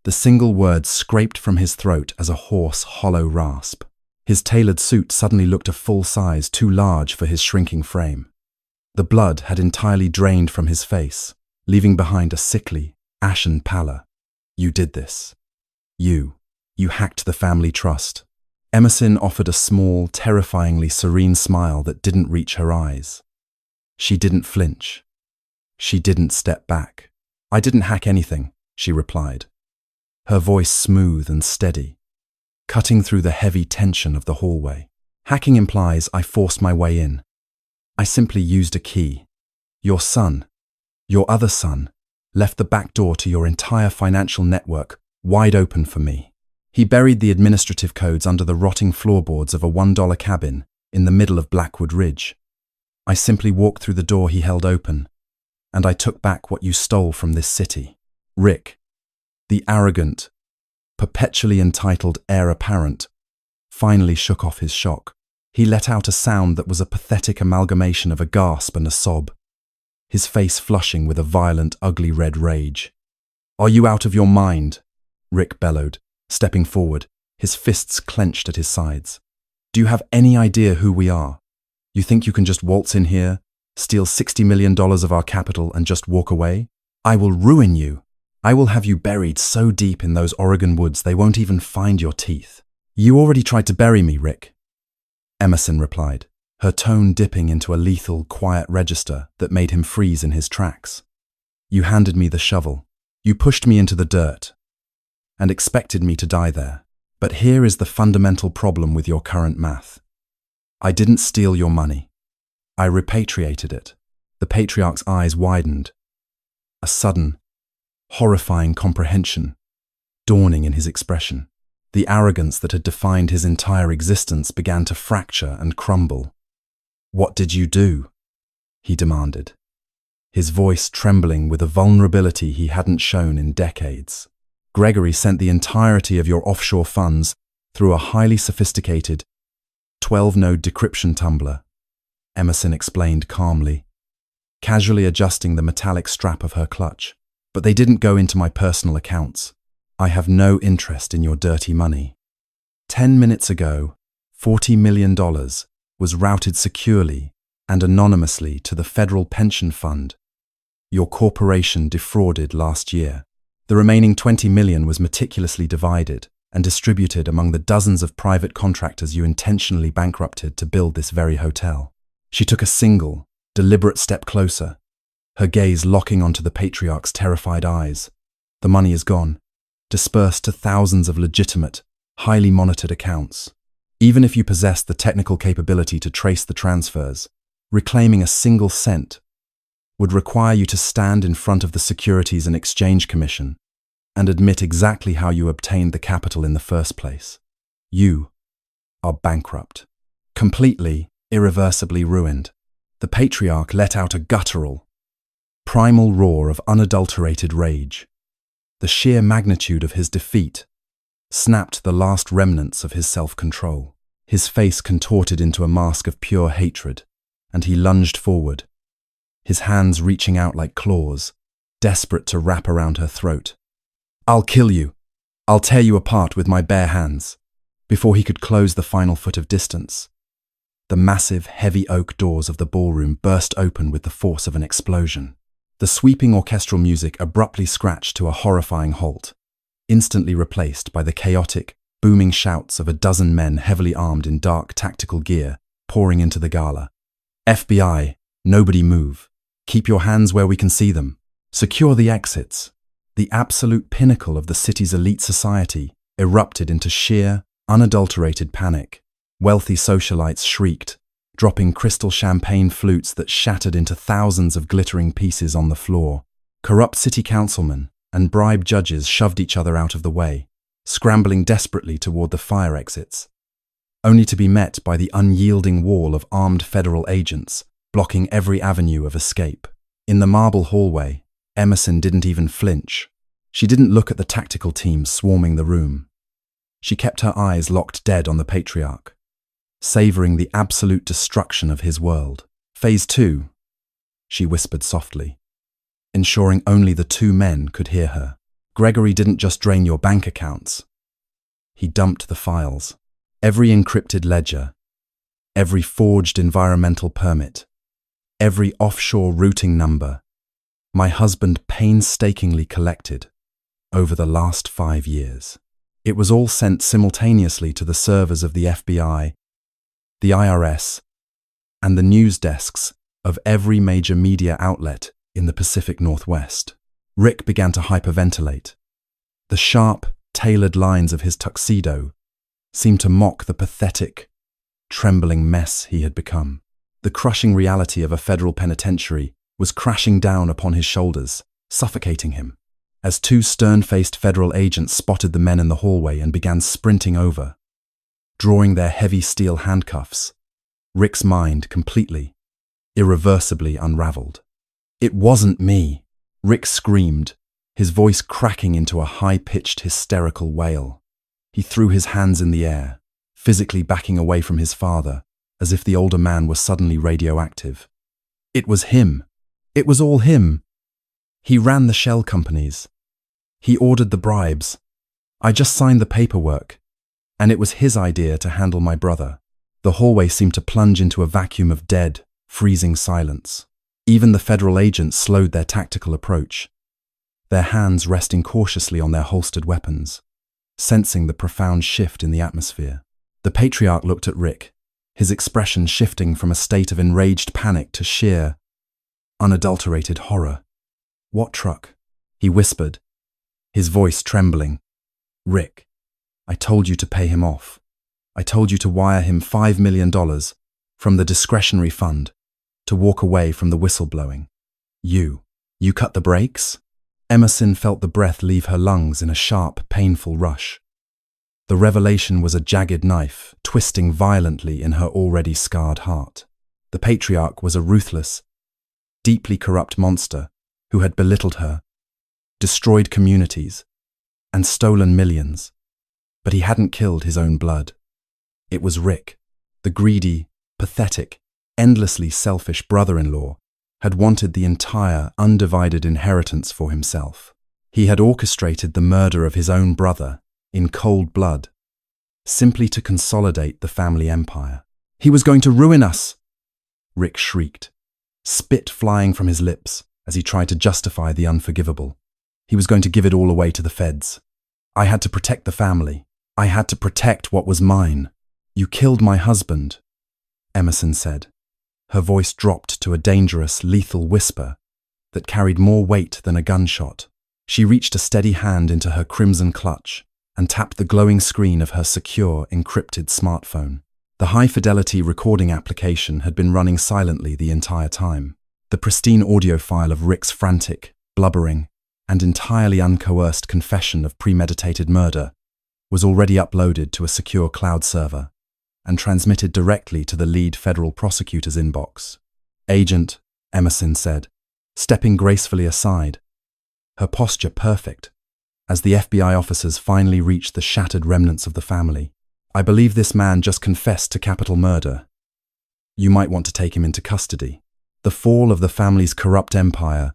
The single word scraped from his throat as a hoarse, hollow rasp. His tailored suit suddenly looked a full size too large for his shrinking frame. The blood had entirely drained from his face, leaving behind a sickly, ashen pallor. "You did this. You hacked the family trust." Emerson offered a small, terrifyingly serene smile that didn't reach her eyes. She didn't flinch. She didn't step back. "I didn't hack anything," she replied, her voice smooth and steady, cutting through the heavy tension of the hallway. "Hacking implies I forced my way in. I simply used a key. Your son, your other son, left the back door to your entire financial network wide open for me. He buried the administrative codes under the rotting floorboards of a $1 cabin in the middle of Blackwood Ridge. I simply walked through the door he held open, and I took back what you stole from this city." Rick, the arrogant, perpetually entitled heir apparent, finally shook off his shock. He let out a sound that was a pathetic amalgamation of a gasp and a sob, his face flushing with a violent, ugly red rage. "Are you out of your mind?" Rick bellowed, stepping forward, his fists clenched at his sides. "Do you have any idea who we are? You think you can just waltz in here, steal $60 million of our capital and just walk away? I will ruin you. I will have you buried so deep in those Oregon woods they won't even find your teeth." "You already tried to bury me, Rick," Emerson replied, her tone dipping into a lethal, quiet register that made him freeze in his tracks. "You handed me the shovel. You pushed me into the dirt and expected me to die there. But here is the fundamental problem with your current math. I didn't steal your money. I repatriated it." The patriarch's eyes widened, a sudden, horrifying comprehension dawning in his expression. The arrogance that had defined his entire existence began to fracture and crumble. "What did you do?" he demanded, his voice trembling with a vulnerability he hadn't shown in decades. "Gregory sent the entirety of your offshore funds through a highly sophisticated 12-node decryption tumbler," Emerson explained calmly, casually adjusting the metallic strap of her clutch. "But they didn't go into my personal accounts. I have no interest in your dirty money. 10 minutes ago, $40 million was routed securely and anonymously to the federal pension fund your corporation defrauded last year. The remaining $20 million was meticulously divided and distributed among the dozens of private contractors you intentionally bankrupted to build this very hotel." She took a single, deliberate step closer, her gaze locking onto the patriarch's terrified eyes. "The money is gone, dispersed to thousands of legitimate, highly monitored accounts. Even if you possess the technical capability to trace the transfers, reclaiming a single cent would require you to stand in front of the Securities and Exchange Commission and admit exactly how you obtained the capital in the first place. You are bankrupt, completely, irreversibly ruined." The patriarch let out a guttural, primal roar of unadulterated rage. The sheer magnitude of his defeat snapped the last remnants of his self-control. His face contorted into a mask of pure hatred, and he lunged forward, his hands reaching out like claws, desperate to wrap around her throat. "I'll kill you. I'll tear you apart with my bare hands." Before he could close the final foot of distance, the massive, heavy oak doors of the ballroom burst open with the force of an explosion. The sweeping orchestral music abruptly scratched to a horrifying halt, instantly replaced by the chaotic, booming shouts of a dozen men heavily armed in dark tactical gear pouring into the gala. "FBI, nobody move. Keep your hands where we can see them. Secure the exits." The absolute pinnacle of the city's elite society erupted into sheer, unadulterated panic. Wealthy socialites shrieked, dropping crystal champagne flutes that shattered into thousands of glittering pieces on the floor. Corrupt city councilmen, and bribe judges shoved each other out of the way, scrambling desperately toward the fire exits, only to be met by the unyielding wall of armed federal agents blocking every avenue of escape. In the marble hallway, Emerson didn't even flinch. She didn't look at the tactical team swarming the room. She kept her eyes locked dead on the patriarch, savoring the absolute destruction of his world. Phase 2, she whispered softly, ensuring only the two men could hear her. Gregory didn't just drain your bank accounts. He dumped the files, every encrypted ledger, every forged environmental permit, every offshore routing number my husband painstakingly collected over the last 5 years. It was all sent simultaneously to the servers of the FBI, the IRS, and the news desks of every major media outlet in the Pacific Northwest. Rick began to hyperventilate. The sharp, tailored lines of his tuxedo seemed to mock the pathetic, trembling mess he had become. The crushing reality of a federal penitentiary was crashing down upon his shoulders, suffocating him. As two stern-faced federal agents spotted the men in the hallway and began sprinting over, drawing their heavy steel handcuffs, Rick's mind completely, irreversibly unraveled. "It wasn't me," Rick screamed, his voice cracking into a high-pitched hysterical wail. He threw his hands in the air, physically backing away from his father, as if the older man were suddenly radioactive. It was him. It was all him. He ran the shell companies. He ordered the bribes. I just signed the paperwork, and it was his idea to handle my brother. The hallway seemed to plunge into a vacuum of dead, freezing silence. Even the federal agents slowed their tactical approach, their hands resting cautiously on their holstered weapons, sensing the profound shift in the atmosphere. The patriarch looked at Rick, his expression shifting from a state of enraged panic to sheer, unadulterated horror. "What truck?" he whispered, his voice trembling. "Rick, I told you to pay him off. I told you to wire him $5 million from the discretionary fund to walk away from the whistleblowing. You cut the brakes?" Emerson felt the breath leave her lungs in a sharp, painful rush. The revelation was a jagged knife, twisting violently in her already scarred heart. The patriarch was a ruthless, deeply corrupt monster who had belittled her, destroyed communities, and stolen millions. But he hadn't killed his own blood. It was Rick, the greedy, pathetic, endlessly selfish brother-in-law, had wanted the entire, undivided inheritance for himself. He had orchestrated the murder of his own brother in cold blood, simply to consolidate the family empire. "He was going to ruin us!" Rick shrieked, spit flying from his lips as he tried to justify the unforgivable. He was going to give it all away to the feds. "I had to protect the family. I had to protect what was mine." "You killed my husband," Emerson said. Her voice dropped to a dangerous, lethal whisper that carried more weight than a gunshot. She reached a steady hand into her crimson clutch and tapped the glowing screen of her secure, encrypted smartphone. The high-fidelity recording application had been running silently the entire time. The pristine audio file of Rick's frantic, blubbering, and entirely uncoerced confession of premeditated murder was already uploaded to a secure cloud server and transmitted directly to the lead federal prosecutor's inbox. "Agent," Emerson said, stepping gracefully aside, her posture perfect, as the FBI officers finally reached the shattered remnants of the family. "I believe this man just confessed to capital murder. You might want to take him into custody." The fall of the family's corrupt empire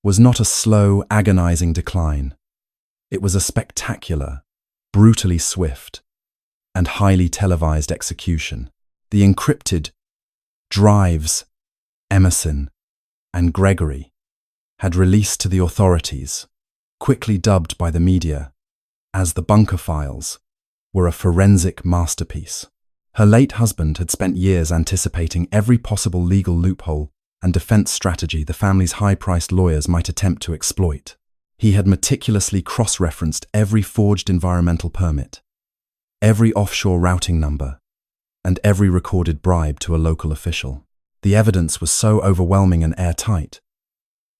was not a slow, agonizing decline. It was a spectacular, brutally swift, and highly televised execution. The encrypted drives Emerson and Gregory had released to the authorities, quickly dubbed by the media as the bunker files, were a forensic masterpiece. Her late husband had spent years anticipating every possible legal loophole and defense strategy the family's high-priced lawyers might attempt to exploit. He had meticulously cross-referenced every forged environmental permit, every offshore routing number, and every recorded bribe to a local official. The evidence was so overwhelming and airtight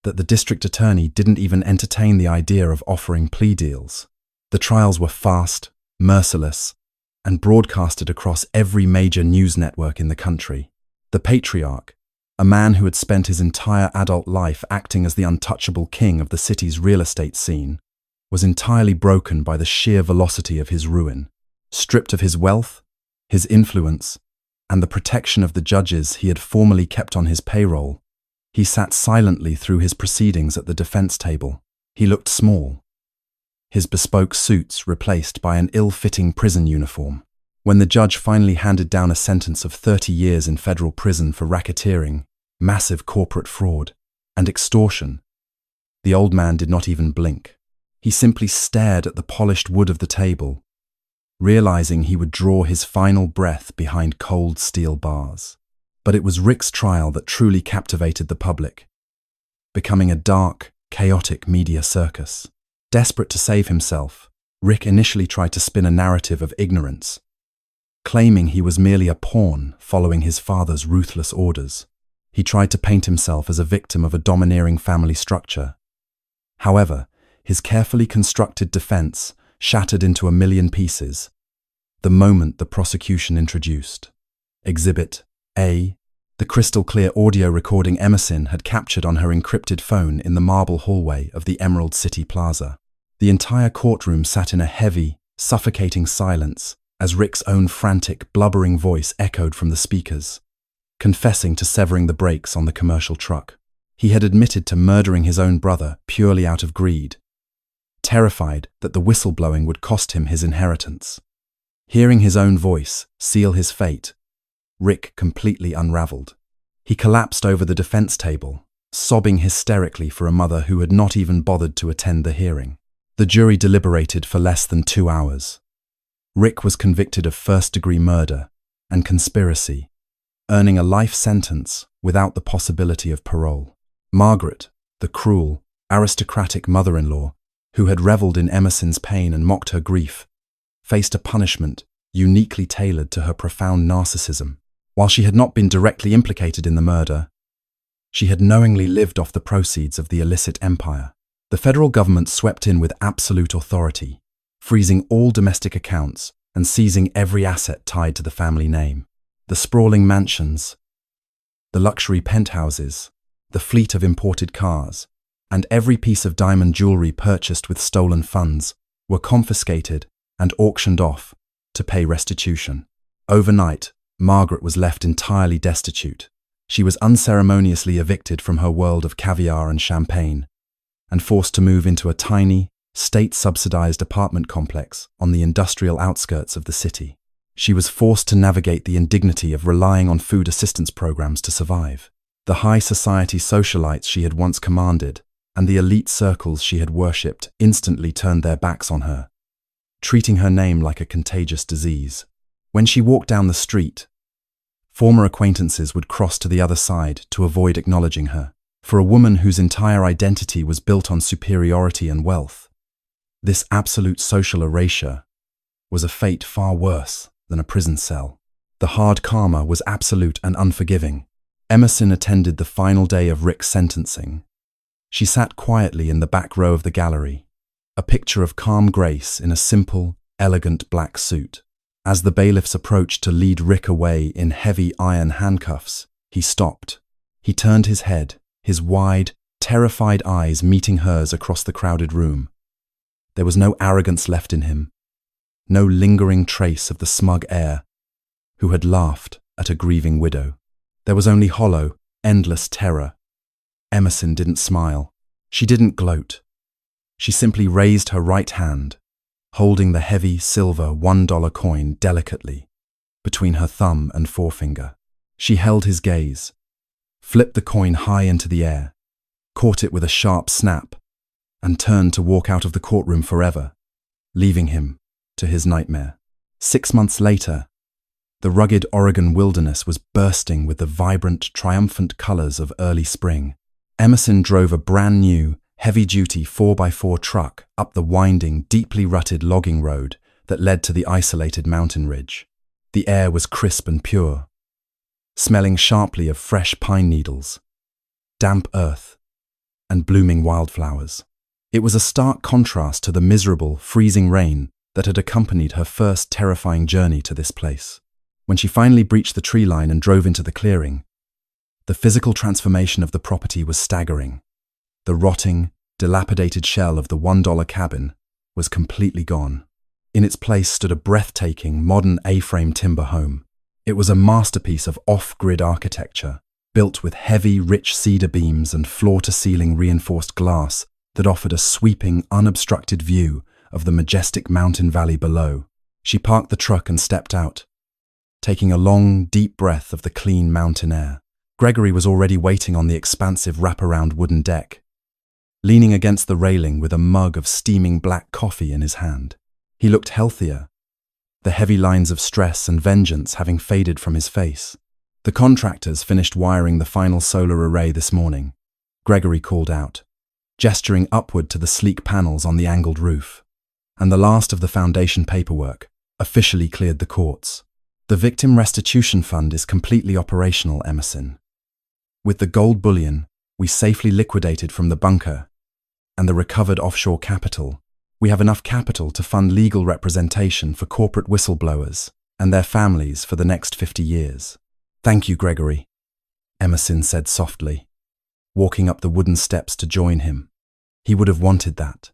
that the district attorney didn't even entertain the idea of offering plea deals. The trials were fast, merciless, and broadcasted across every major news network in the country. The patriarch, a man who had spent his entire adult life acting as the untouchable king of the city's real estate scene, was entirely broken by the sheer velocity of his ruin. Stripped of his wealth, his influence, and the protection of the judges he had formerly kept on his payroll, he sat silently through his proceedings at the defense table. He looked small, his bespoke suits replaced by an ill-fitting prison uniform. When the judge finally handed down a sentence of 30 years in federal prison for racketeering, massive corporate fraud, and extortion, the old man did not even blink. He simply stared at the polished wood of the table, realizing he would draw his final breath behind cold steel bars. But it was Rick's trial that truly captivated the public, becoming a dark, chaotic media circus. Desperate to save himself, Rick initially tried to spin a narrative of ignorance, claiming he was merely a pawn following his father's ruthless orders. He tried to paint himself as a victim of a domineering family structure. However, his carefully constructed defense shattered into a million pieces the moment the prosecution introduced Exhibit A, the crystal-clear audio recording Emerson had captured on her encrypted phone in the marble hallway of the Emerald City Plaza. The entire courtroom sat in a heavy, suffocating silence as Rick's own frantic, blubbering voice echoed from the speakers, confessing to severing the brakes on the commercial truck. He had admitted to murdering his own brother purely out of greed, terrified that the whistleblowing would cost him his inheritance. Hearing his own voice seal his fate, Rick completely unraveled. He collapsed over the defense table, sobbing hysterically for a mother who had not even bothered to attend the hearing. The jury deliberated for less than 2 hours. Rick was convicted of first-degree murder and conspiracy, earning a life sentence without the possibility of parole. Margaret, the cruel, aristocratic mother-in-law, who had reveled in Emerson's pain and mocked her grief, faced a punishment uniquely tailored to her profound narcissism. While she had not been directly implicated in the murder, she had knowingly lived off the proceeds of the illicit empire. The federal government swept in with absolute authority, freezing all domestic accounts and seizing every asset tied to the family name. The sprawling mansions, the luxury penthouses, the fleet of imported cars, and every piece of diamond jewelry purchased with stolen funds were confiscated and auctioned off to pay restitution. Overnight, Margaret was left entirely destitute. She was unceremoniously evicted from her world of caviar and champagne and forced to move into a tiny, state-subsidized apartment complex on the industrial outskirts of the city. She was forced to navigate the indignity of relying on food assistance programs to survive. The high society socialites she had once commanded and the elite circles she had worshipped instantly turned their backs on her, treating her name like a contagious disease. When she walked down the street, former acquaintances would cross to the other side to avoid acknowledging her. For a woman whose entire identity was built on superiority and wealth, this absolute social erasure was a fate far worse than a prison cell. The hard karma was absolute and unforgiving. Emerson attended the final day of Rick's sentencing. She sat quietly in the back row of the gallery, a picture of calm grace in a simple, elegant black suit. As the bailiffs approached to lead Rick away in heavy iron handcuffs, he stopped. He turned his head, his wide, terrified eyes meeting hers across the crowded room. There was no arrogance left in him, no lingering trace of the smug heir who had laughed at a grieving widow. There was only hollow, endless terror. Emerson didn't smile. She didn't gloat. She simply raised her right hand, holding the heavy silver $1 coin delicately between her thumb and forefinger. She held his gaze, flipped the coin high into the air, caught it with a sharp snap, and turned to walk out of the courtroom forever, leaving him to his nightmare. 6 months later, the rugged Oregon wilderness was bursting with the vibrant, triumphant colors of early spring. Emerson drove a brand new, heavy-duty 4x4 truck up the winding, deeply rutted logging road that led to the isolated mountain ridge. The air was crisp and pure, smelling sharply of fresh pine needles, damp earth, and blooming wildflowers. It was a stark contrast to the miserable, freezing rain that had accompanied her first terrifying journey to this place. When she finally breached the tree line and drove into the clearing, the physical transformation of the property was staggering. The rotting, dilapidated shell of the $1 cabin was completely gone. In its place stood a breathtaking, modern A-frame timber home. It was a masterpiece of off-grid architecture, built with heavy, rich cedar beams and floor-to-ceiling reinforced glass that offered a sweeping, unobstructed view of the majestic mountain valley below. She parked the truck and stepped out, taking a long, deep breath of the clean mountain air. Gregory was already waiting on the expansive wraparound wooden deck, leaning against the railing with a mug of steaming black coffee in his hand. He looked healthier, the heavy lines of stress and vengeance having faded from his face. The contractors finished wiring the final solar array this morning, Gregory called out, gesturing upward to the sleek panels on the angled roof. And the last of the foundation paperwork officially cleared the courts. The Victim Restitution Fund is completely operational, Emerson. With the gold bullion we safely liquidated from the bunker and the recovered offshore capital, we have enough capital to fund legal representation for corporate whistleblowers and their families for the next 50 years. Thank you, Gregory, Emerson said softly, walking up the wooden steps to join him. He would have wanted that.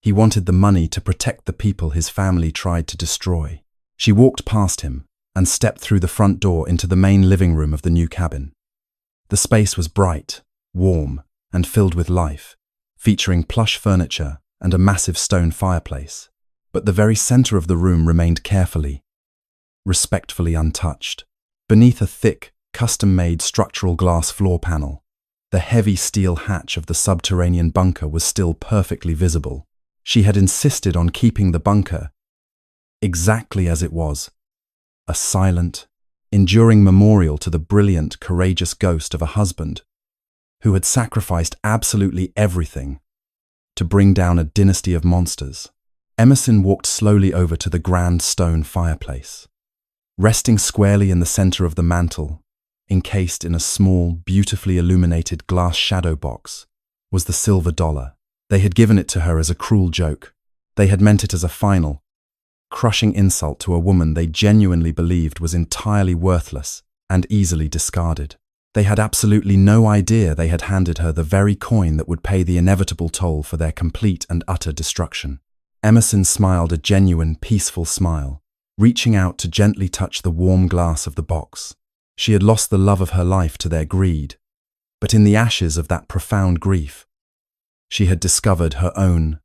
He wanted the money to protect the people his family tried to destroy. She walked past him and stepped through the front door into the main living room of the new cabin. The space was bright, warm, and filled with life, featuring plush furniture and a massive stone fireplace. But the very center of the room remained carefully, respectfully untouched. Beneath a thick, custom-made structural glass floor panel, the heavy steel hatch of the subterranean bunker was still perfectly visible. She had insisted on keeping the bunker exactly as it was, a silent, enduring memorial to the brilliant, courageous ghost of a husband who had sacrificed absolutely everything to bring down a dynasty of monsters. Emerson walked slowly over to the grand stone fireplace. Resting squarely in the center of the mantel, encased in a small, beautifully illuminated glass shadow box, was the silver dollar. They had given it to her as a cruel joke. They had meant it as a final, crushing insult to a woman they genuinely believed was entirely worthless and easily discarded. They had absolutely no idea they had handed her the very coin that would pay the inevitable toll for their complete and utter destruction. Emerson smiled a genuine, peaceful smile, reaching out to gently touch the warm glass of the box. She had lost the love of her life to their greed, but in the ashes of that profound grief, she had discovered her own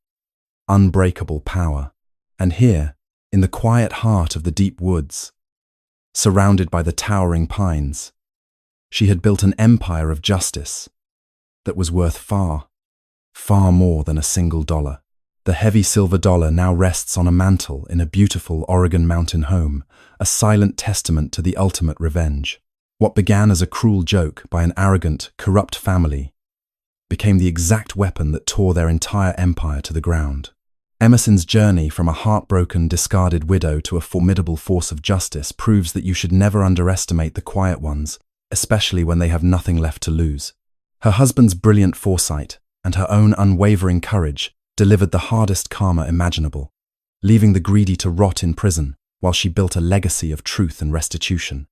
unbreakable power. And here, in the quiet heart of the deep woods, surrounded by the towering pines, she had built an empire of justice that was worth far, far more than a single dollar. The heavy silver dollar now rests on a mantel in a beautiful Oregon mountain home, a silent testament to the ultimate revenge. What began as a cruel joke by an arrogant, corrupt family became the exact weapon that tore their entire empire to the ground. Emerson's journey from a heartbroken, discarded widow to a formidable force of justice proves that you should never underestimate the quiet ones, especially when they have nothing left to lose. Her husband's brilliant foresight and her own unwavering courage delivered the hardest karma imaginable, leaving the greedy to rot in prison while she built a legacy of truth and restitution.